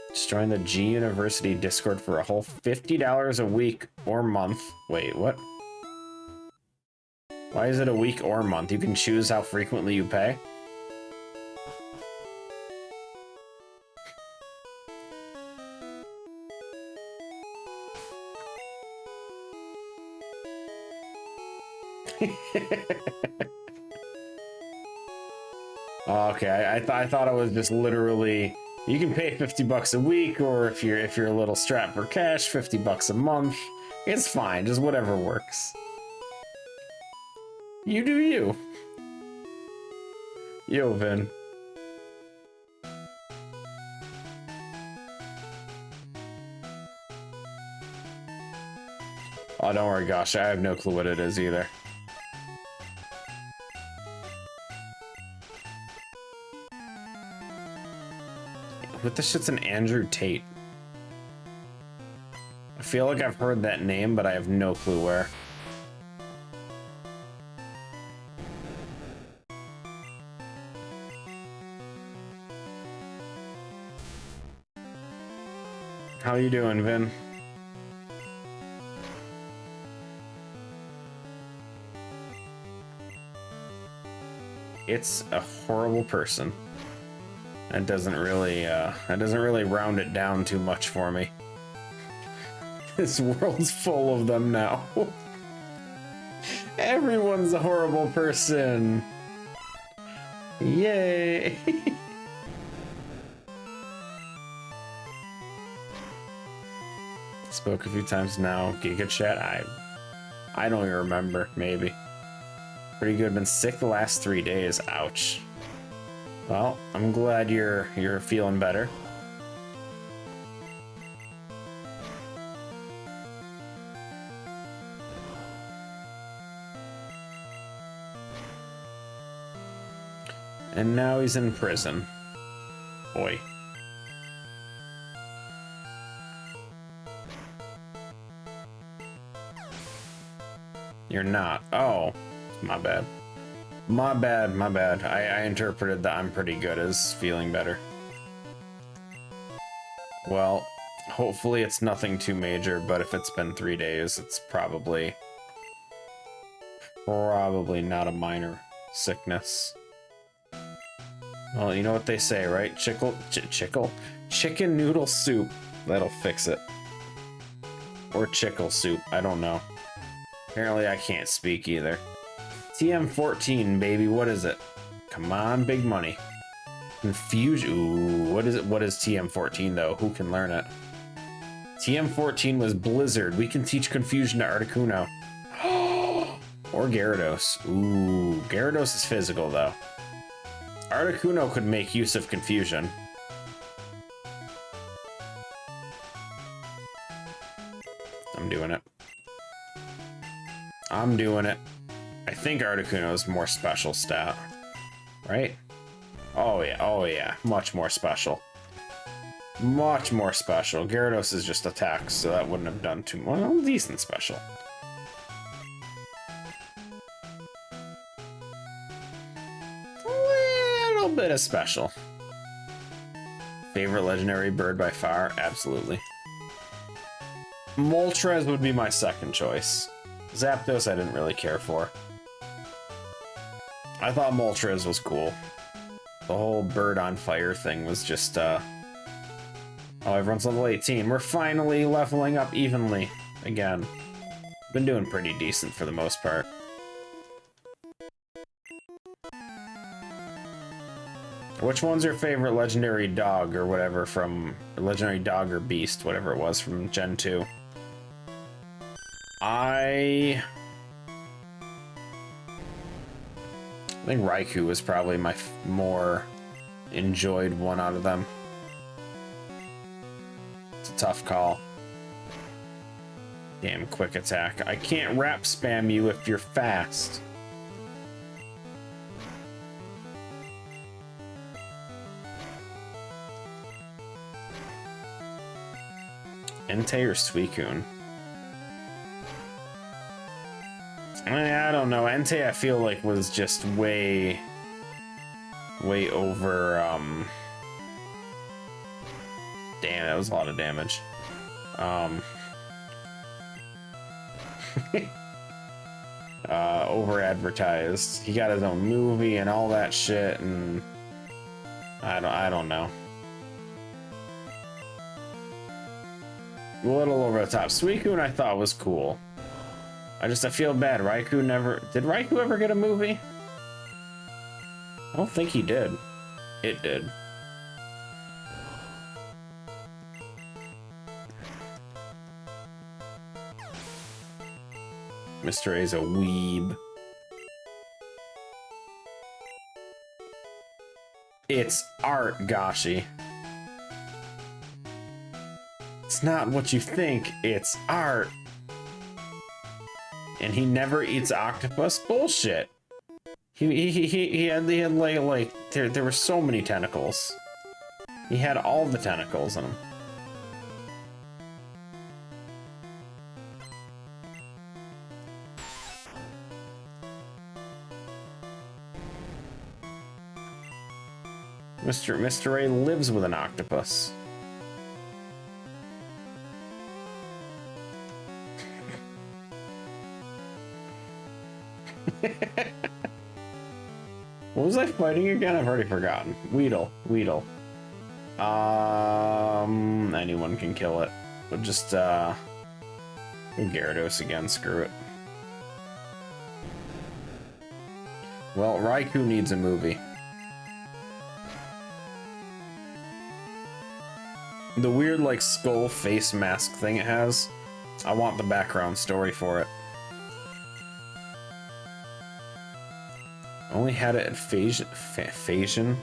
[SPEAKER 1] Just join the G University Discord for a whole $50 a week or month. Wait, what? Why is it a week or month? You can choose how frequently you pay? Okay, I thought it was just literally you can pay 50 bucks a week, or if you're a little strapped for cash, 50 bucks a month. It's fine, just whatever works. You do you. Yo, Vin. Oh, don't worry, gosh, I have no clue what it is either. What the shit's an Andrew Tate? I feel like I've heard that name, but I have no clue where. How you doing, Vin? It's a horrible person. That doesn't really round it down too much for me. This world's full of them now. Everyone's a horrible person. Yay! Spoke a few times now. Giga chat. I don't even remember. Maybe. Pretty good. Been sick the last 3 days. Ouch. Well, I'm glad you're feeling better. And now he's in prison. Boy. You're not. Oh, my bad. My bad, my bad. I interpreted that I'm pretty good as feeling better. Well, hopefully it's nothing too major, but if it's been 3 days, it's probably not a minor sickness. Well, you know what they say, right? Chicken noodle soup. That'll fix it. Or chickle soup. I don't know. Apparently I can't speak either. TM14, baby, what is it? Come on, big money. Confusion. Ooh, what is it? What is TM14 though? Who can learn it? TM14 was Blizzard. We can teach confusion to Articuno. Or Gyarados. Ooh, Gyarados is physical though. Articuno could make use of confusion. I'm doing it. I'm doing it. I think Articuno is more special stat, right? Oh yeah, much more special. Much more special. Gyarados is just attacks, so that wouldn't have done too much. Well, decent special. A little bit of special. Favorite legendary bird by far? Absolutely. Moltres would be my second choice. Zapdos I didn't really care for. I thought Moltres was cool. The whole bird on fire thing was just, Oh, everyone's level 18. We're finally leveling up evenly again. Been doing pretty decent for the most part. Which one's your favorite legendary dog or whatever from legendary dog or beast, whatever it was from Gen 2? I think Raikou was probably my more enjoyed one out of them. It's a tough call. Damn quick attack. I can't wrap spam you if you're fast. Entei or Suicune? I don't know. Entei I feel like was just way over, damn, that was a lot of damage. Over advertised. He got his own movie and all that shit, and I don't know. A little over the top. Suicune I thought was cool. I feel bad. Raikou never... Did Raikou ever get a movie? I don't think he did. It did. Mr. A's a weeb. It's art, Gashi. It's not what you think, it's art. And he never eats octopus? Bullshit. He had like there were so many tentacles. He had all the tentacles in him. Mr. A lives with an octopus. What was I fighting again? I've already forgotten. Weedle. Anyone can kill it. But just, Gyarados again, screw it. Well, Raikou needs a movie. The weird, like, skull face mask thing it has, I want the background story for it. Only had it at Phasian?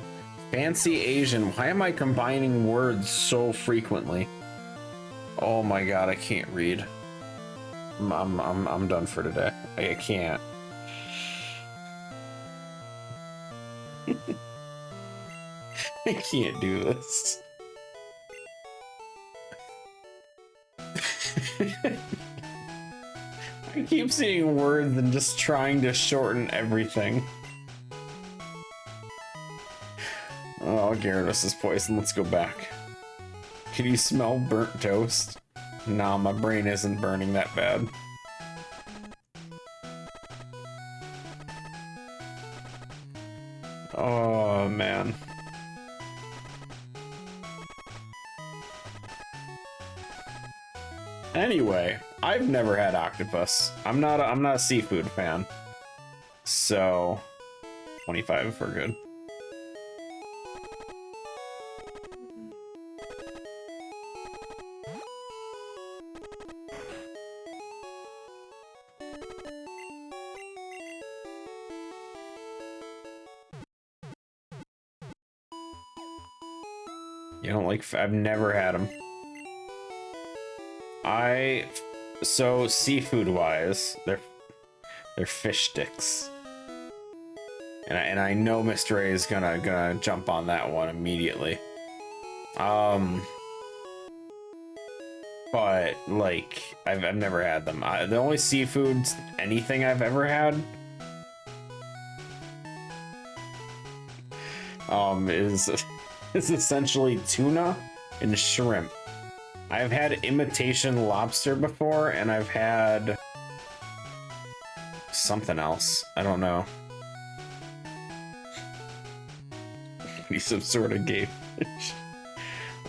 [SPEAKER 1] Fancy Asian. Why am I combining words so frequently? Oh my god, I can't read. I'm done for today. I can't. I can't do this. I keep seeing words and just trying to shorten everything. Oh, Gyarados is poisoned. Let's go back. Can you smell burnt toast? Nah, my brain isn't burning that bad. Oh, man. Anyway, I've never had octopus. I'm not a seafood fan. So 25 if we're good. You don't like... I've never had them. So seafood wise, they're fish sticks. And I know Mr. A is gonna jump on that one immediately. But like I've never had them. The only seafood anything I've ever had is essentially tuna and shrimp. I've had imitation lobster before, and I've had something else. I don't know. Maybe some sort of gay fish.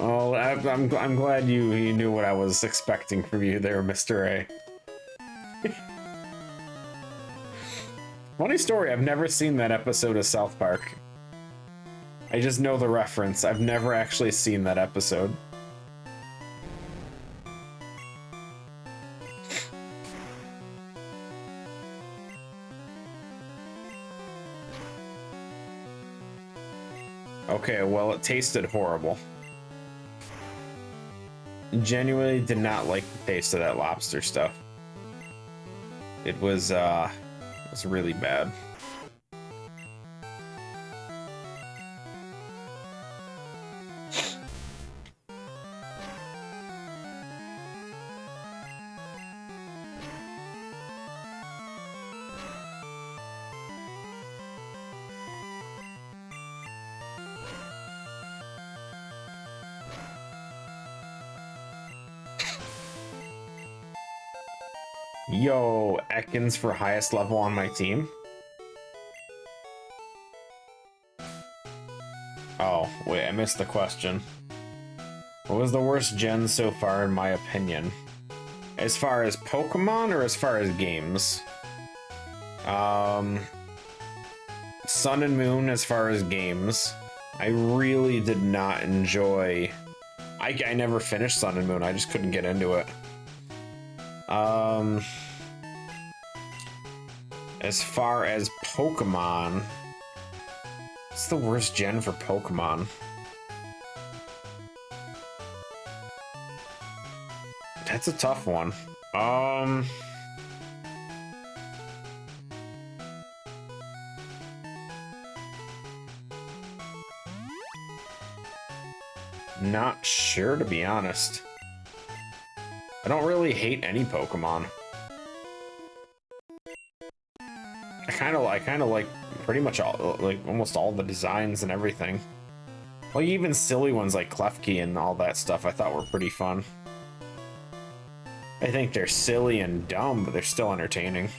[SPEAKER 1] Oh, I'm glad you knew what I was expecting from you there, Mr. A. Funny story, I've never seen that episode of South Park. I just know the reference. I've never actually seen that episode. Okay, well, it tasted horrible. Genuinely did not like the taste of that lobster stuff. It was really bad. Yo, Ekans for highest level on my team. Oh, wait, I missed the question. What was the worst gen so far in my opinion? As far as Pokemon or as far as games? Sun and Moon as far as games. I really did not enjoy... I never finished Sun and Moon, I just couldn't get into it. As far as Pokemon, what's the worst gen for Pokemon? That's a tough one. Not sure, to be honest. I don't really hate any Pokemon. I kind of like pretty much all, like almost all the designs and everything. Like even silly ones like Klefki and all that stuff I thought were pretty fun. I think they're silly and dumb, but they're still entertaining.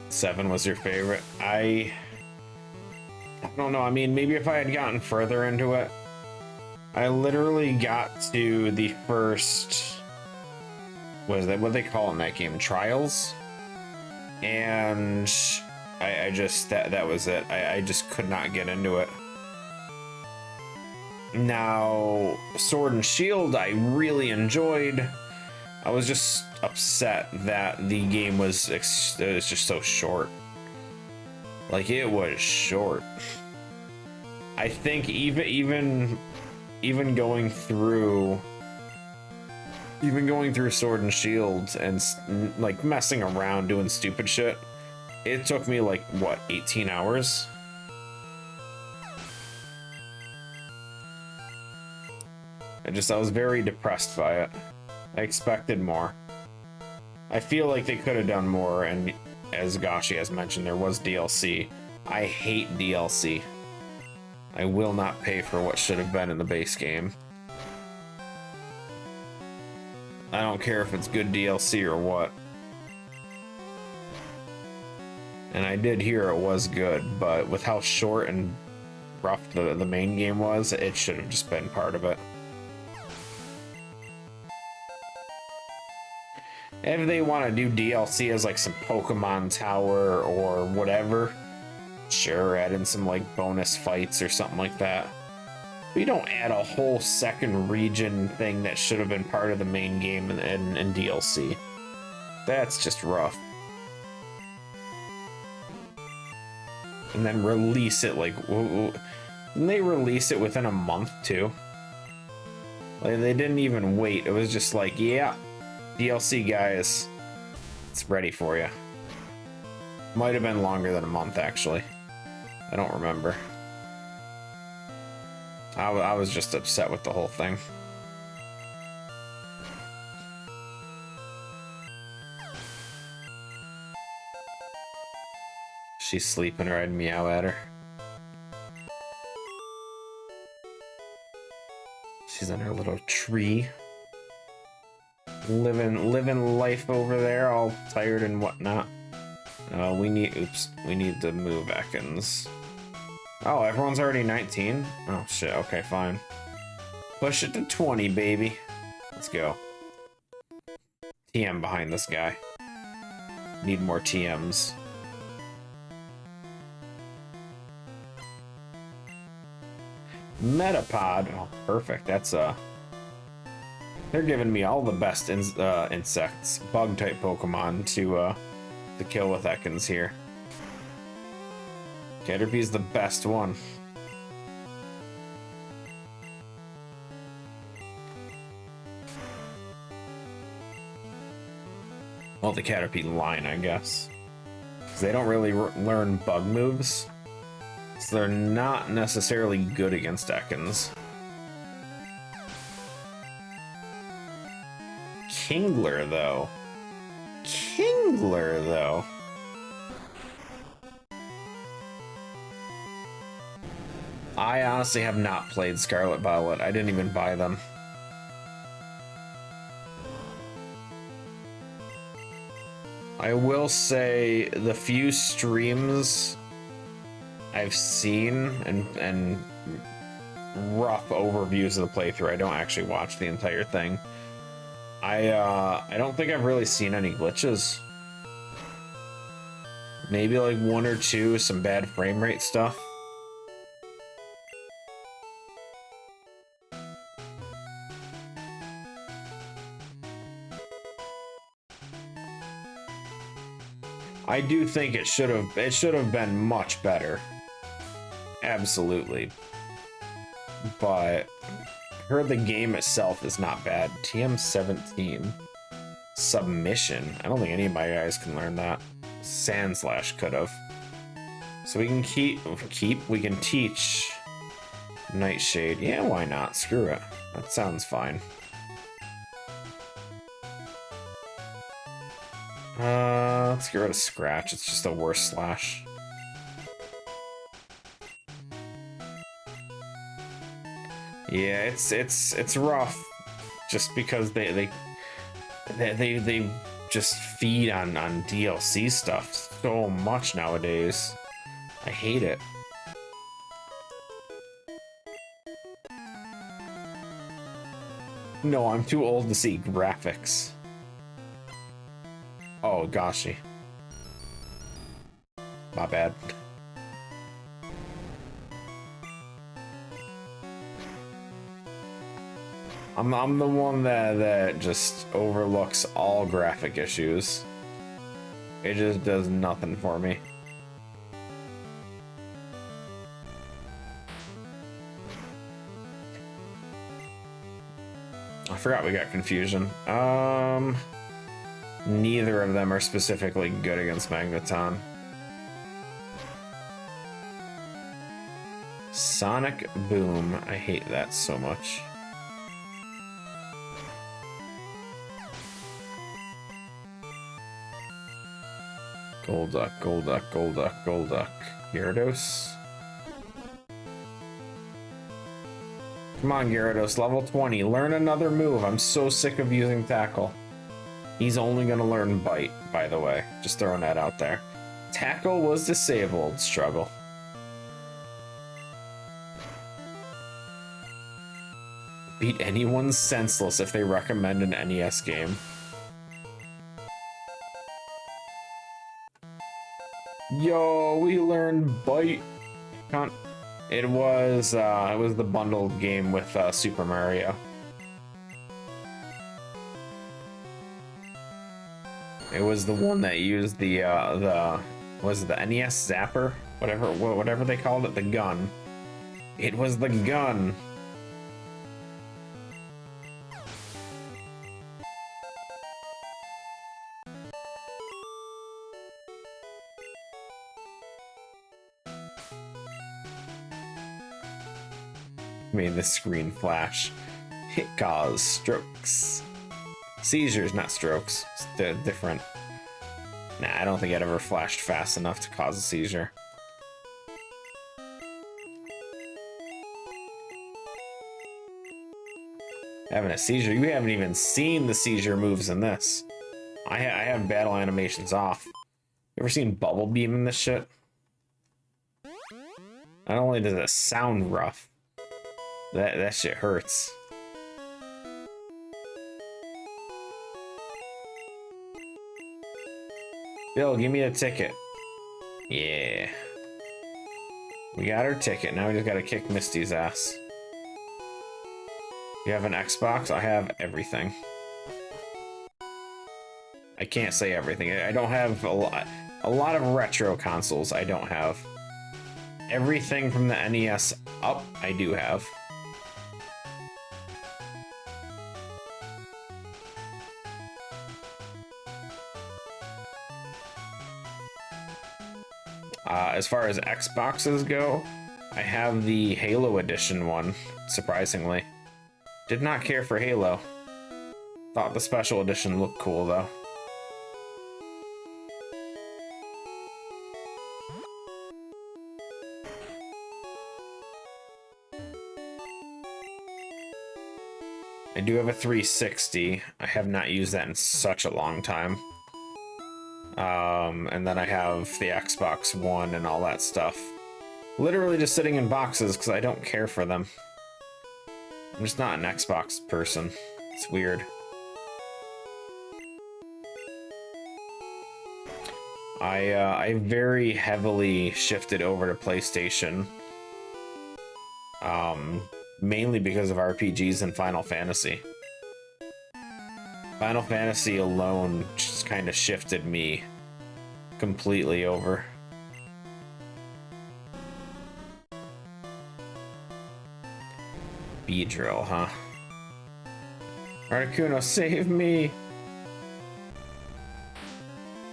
[SPEAKER 1] Seven was your favorite. I don't know. I mean, maybe if I had gotten further into it. I literally got to the first... what do they call it in that game? Trials? And I just... That was it. I just could not get into it. Now, Sword and Shield I really enjoyed. I was just upset that the game was just so short. Like, it was short. I think even going through Sword and Shield and like messing around doing stupid shit, it took me like what, 18 hours? I was very depressed by it. I expected more. I feel like they could have done more, and as Gashi has mentioned, there was DLC. I hate DLC. I will not pay for what should have been in the base game. I don't care if it's good DLC or what. And I did hear it was good, but with how short and rough the main game was, it should have just been part of it. If they want to do DLC as like some Pokemon Tower or whatever, sure, add in some like bonus fights or something like that. But you don't add a whole second region thing that should have been part of the main game and DLC. That's just rough. And then release it like... Didn't they release it within a month too? Like, they didn't even wait. It was just like, yeah, DLC guys, it's ready for you. Might have been longer than a month, actually. I don't remember. I was just upset with the whole thing. She's sleeping, or I'd meow at her. She's in her little tree. living life over there, all tired and whatnot. We need to move Ekans. Oh, everyone's already 19? Oh shit, okay, fine. Push it to 20, baby. Let's go. TM behind this guy. Need more TMs. Metapod. Oh, perfect. That's they're giving me all the best insects, bug type Pokemon to kill with Ekans here. Caterpie's the best one. Well, the Caterpie line, I guess. Because they don't really learn bug moves. So they're not necessarily good against Ekans. Kingler, though. Kingler, though. I honestly have not played Scarlet Violet. I didn't even buy them. I will say the few streams I've seen and rough overviews of the playthrough, I don't actually watch the entire thing. I don't think I've really seen any glitches. Maybe like one or two, some bad frame rate stuff. I do think it should have been much better. Absolutely. But I heard the game itself is not bad. TM17. Submission. I don't think any of my guys can learn that. Sandslash could have. So we can we can teach Nightshade. Yeah, why not? Screw it. That sounds fine. Let's get rid of Scratch. It's just a worse slash. Yeah, it's rough, just because they just feed on DLC stuff so much nowadays. I hate it. No, I'm too old to see graphics. Oh, goshy. My bad. I'm the one that just overlooks all graphic issues. It just does nothing for me. I forgot we got Confusion. Neither of them are specifically good against Magneton. Sonic Boom. I hate that so much. Golduck, Golduck, Golduck, Golduck. Gyarados. Come on, Gyarados, level 20. Learn another move. I'm so sick of using Tackle. He's only gonna learn Bite, by the way. Just throwing that out there. Tackle was disabled. Struggle. Beat anyone senseless if they recommend an NES game. Yo, we learned Bite. It was the bundled game with Super Mario. It was the one that used the was it the NES Zapper? Whatever they called it, the gun. It was the gun. Made the screen flash. Hit cause strokes. Seizures, not strokes. It's different. Nah, I don't think it ever flashed fast enough to cause a seizure. Having a seizure. You haven't even seen the seizure moves in this. I have battle animations off. You ever seen Bubble Beam in this shit? Not only does it sound rough, that shit hurts. Bill, give me a ticket. Yeah. We got our ticket. Now we just gotta kick Misty's ass. You have an Xbox? I have everything. I can't say everything. I don't have a lot of retro consoles I don't have. Everything from the NES up, I do have. As far as Xboxes go, I have the Halo Edition one, surprisingly. Did not care for Halo. Thought the special edition looked cool, though. I do have a 360. I have not used that in such a long time. And then I have the Xbox One and all that stuff. Literally just sitting in boxes because I don't care for them. I'm just not an Xbox person. It's weird. I very heavily shifted over to PlayStation. Mainly because of RPGs and Final Fantasy. Final Fantasy alone just kind of shifted me completely over. Beedrill, huh? Articuno, save me!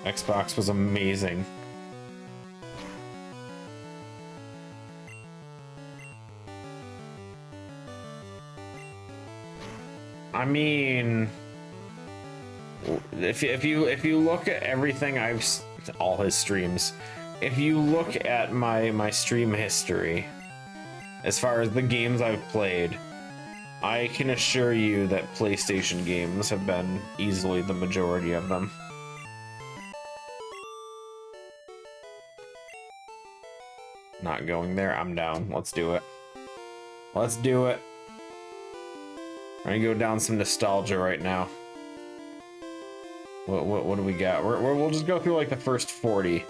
[SPEAKER 1] Xbox was amazing. I mean, if you look at everything all his streams, if you look at my stream history, as far as the games I've played, I can assure you that PlayStation games have been easily the majority of them. Not going there. I'm down. Let's do it. Let's do it. I'm gonna go down some nostalgia right now. What do we got? We'll just go through like the first 40.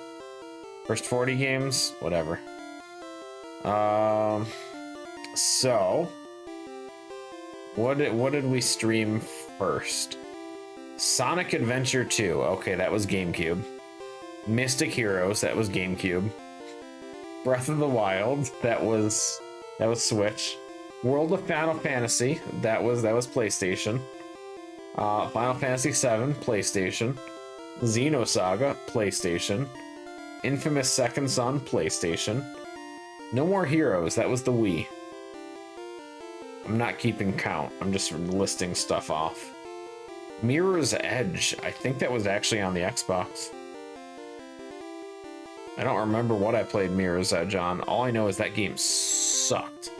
[SPEAKER 1] First 40 games? Whatever. So what did we stream first? Sonic Adventure 2. Okay, that was GameCube. Mystic Heroes, that was GameCube. Breath of the Wild, that was Switch. World of Final Fantasy, that was PlayStation. Final Fantasy VII, PlayStation. Xenosaga, PlayStation. Infamous Second Son, PlayStation. No More Heroes, that was the Wii. I'm not keeping count, I'm just listing stuff off. Mirror's Edge, I think that was actually on the Xbox. I don't remember what I played Mirror's Edge on. All I know is that game sucked.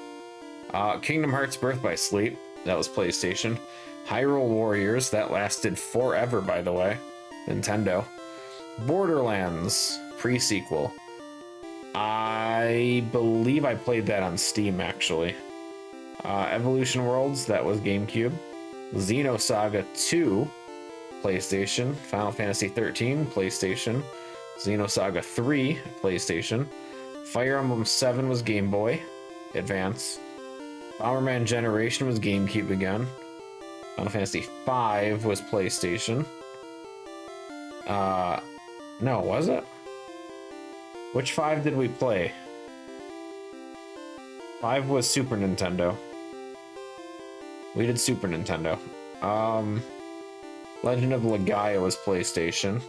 [SPEAKER 1] Kingdom Hearts Birth by Sleep, that was PlayStation. Hyrule Warriors, that lasted forever, by the way. Nintendo. Borderlands, pre-sequel. I believe I played that on Steam, actually. Evolution Worlds, that was GameCube. Xenosaga 2, PlayStation. Final Fantasy 13, PlayStation. Xenosaga 3, PlayStation. Fire Emblem 7 was Game Boy Advance. Bomberman Generation was GameCube again. Final Fantasy 5 was PlayStation. No, was it? Which 5 did we play? 5 was Super Nintendo. We did Super Nintendo. Legend of Legaia was PlayStation.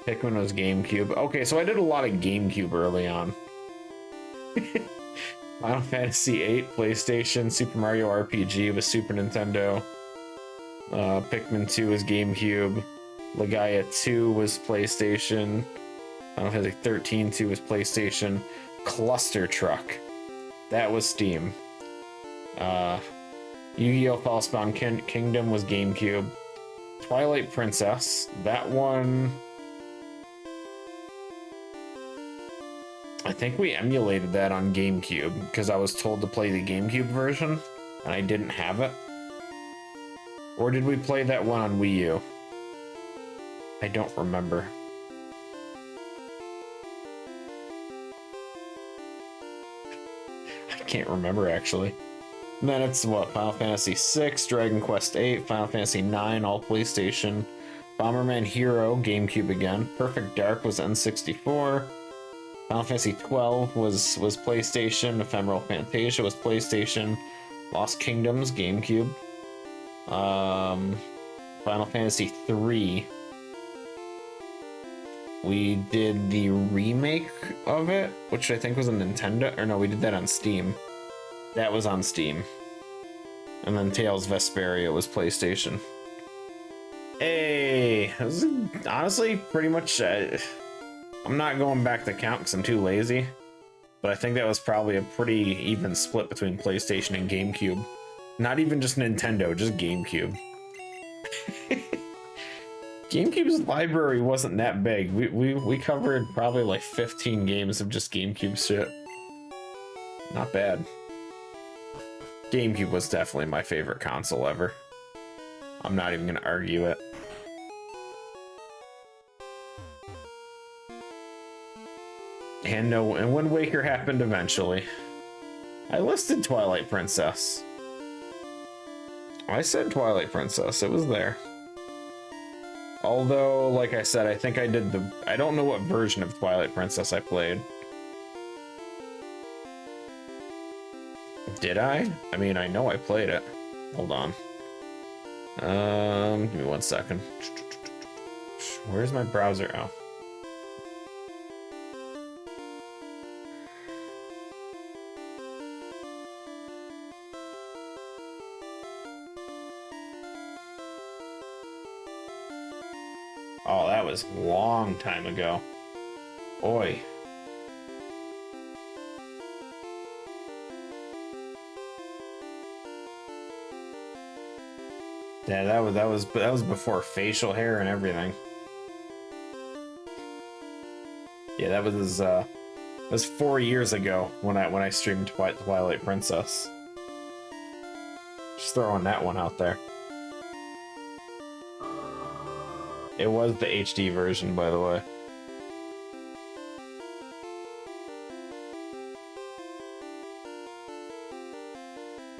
[SPEAKER 1] Pikmin was GameCube. Okay, so I did a lot of GameCube early on. Final Fantasy VIII, PlayStation. Super Mario RPG was Super Nintendo. Pikmin 2 was GameCube. Legaia 2 was PlayStation. Final Fantasy 13 2 was PlayStation. Cluster Truck, that was Steam. Yu-Gi-Oh! Falsebound Kingdom was GameCube. Twilight Princess, that one... I think we emulated that on GameCube because I was told to play the GameCube version and I didn't have it. Or did we play that one on Wii U? I don't remember. I can't remember actually. And then it's what? Final Fantasy VI, Dragon Quest VIII, Final Fantasy IX, all PlayStation. Bomberman Hero, GameCube again. Perfect Dark was N64. Final Fantasy XII was PlayStation. Ephemeral Fantasia was PlayStation. Lost Kingdoms, GameCube. Final Fantasy III. We did the remake of it, which I think was a Nintendo. Or no, we did that on Steam. That was on Steam. And then Tales Vesperia was PlayStation. Hey, this is honestly pretty much... I'm not going back to count because I'm too lazy. But I think that was probably a pretty even split between PlayStation and GameCube. Not even just Nintendo, just GameCube. GameCube's library wasn't that big. We covered probably like 15 games of just GameCube shit. Not bad. GameCube was definitely my favorite console ever. I'm not even gonna argue it. And Wind Waker happened eventually. I listed Twilight Princess. I said Twilight Princess, it was there. Although, like I said, I think I did I don't know what version of Twilight Princess I played. Did I? I mean, I know I played it. Hold on. Give me 1 second. Where's my browser? Oh. Oh, that was a long time ago. Oi. Yeah, that was before facial hair and everything. Yeah, that was 4 years ago when I streamed Twilight Princess. Just throwing that one out there. It was the HD version, by the way.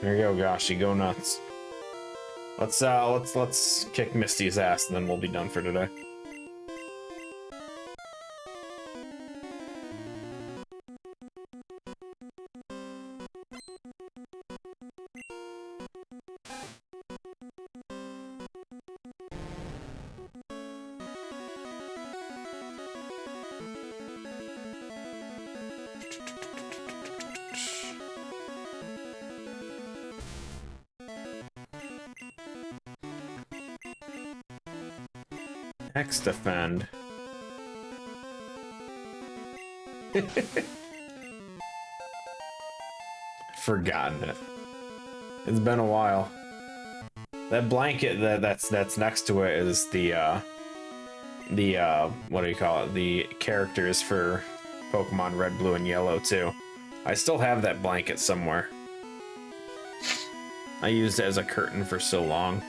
[SPEAKER 1] There you go, Gashi, go nuts. Let's kick Misty's ass, and then we'll be done for today. X defend. Forgotten it. It's been a while. That blanket that's next to it is the what do you call it? The characters for Pokemon Red, Blue, and Yellow too. I still have that blanket somewhere. I used it as a curtain for so long.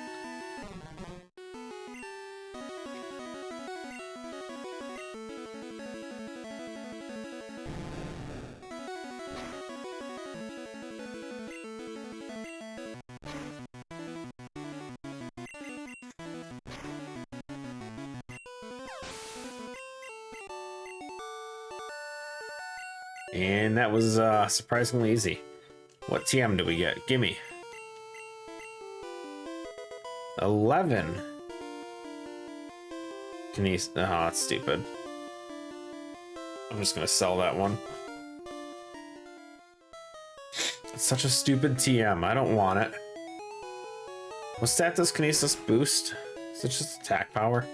[SPEAKER 1] And that was surprisingly easy. What TM do we get? Gimme. 11. Can he? Oh, that's stupid. I'm just gonna sell that one. It's such a stupid TM. I don't want it. What stat does Kinesis boost? Is it just attack power?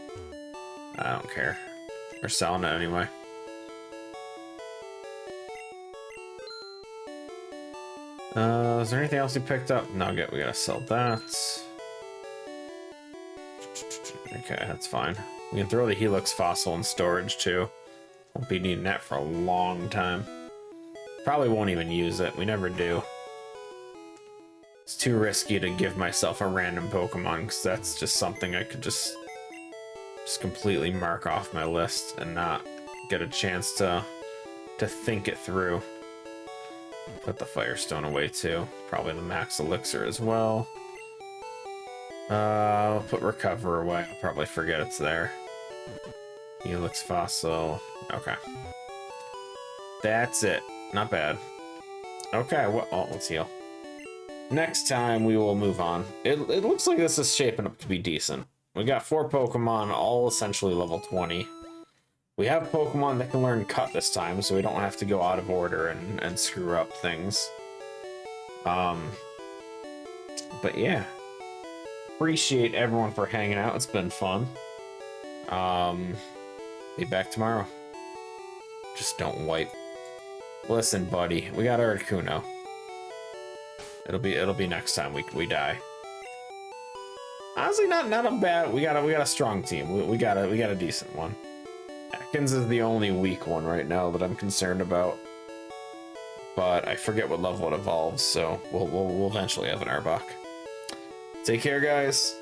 [SPEAKER 1] I don't care. We're selling it anyway. Is there anything else you picked up? Nugget, we gotta sell that. Okay, that's fine. We can throw the Helix fossil in storage too. Won't be needing that for a long time. Probably won't even use it. We never do. It's too risky to give myself a random Pokemon because that's just something I could just completely mark off my list and not get a chance to think it through. Put the Firestone away too. Probably the Max Elixir as well. I'll put Recover away. I'll probably forget it's there. Helix Fossil. Okay. That's it. Not bad. Okay, well, let's heal. Next time we will move on. It looks like this is shaping up to be decent. We got 4 Pokemon, all essentially level 20. We have Pokemon that can learn Cut this time, so we don't have to go out of order and screw up things. But yeah. Appreciate everyone for hanging out. It's been fun. Be back tomorrow. Just don't wipe. Listen, buddy, we got Articuno. It'll be next time we die. Honestly, not a bad. We got a strong team. We got a decent one. Atkins is the only weak one right now that I'm concerned about. But I forget what level it evolves, so we'll eventually have an Arbok. Take care, guys.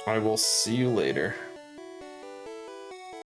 [SPEAKER 1] I will see you later.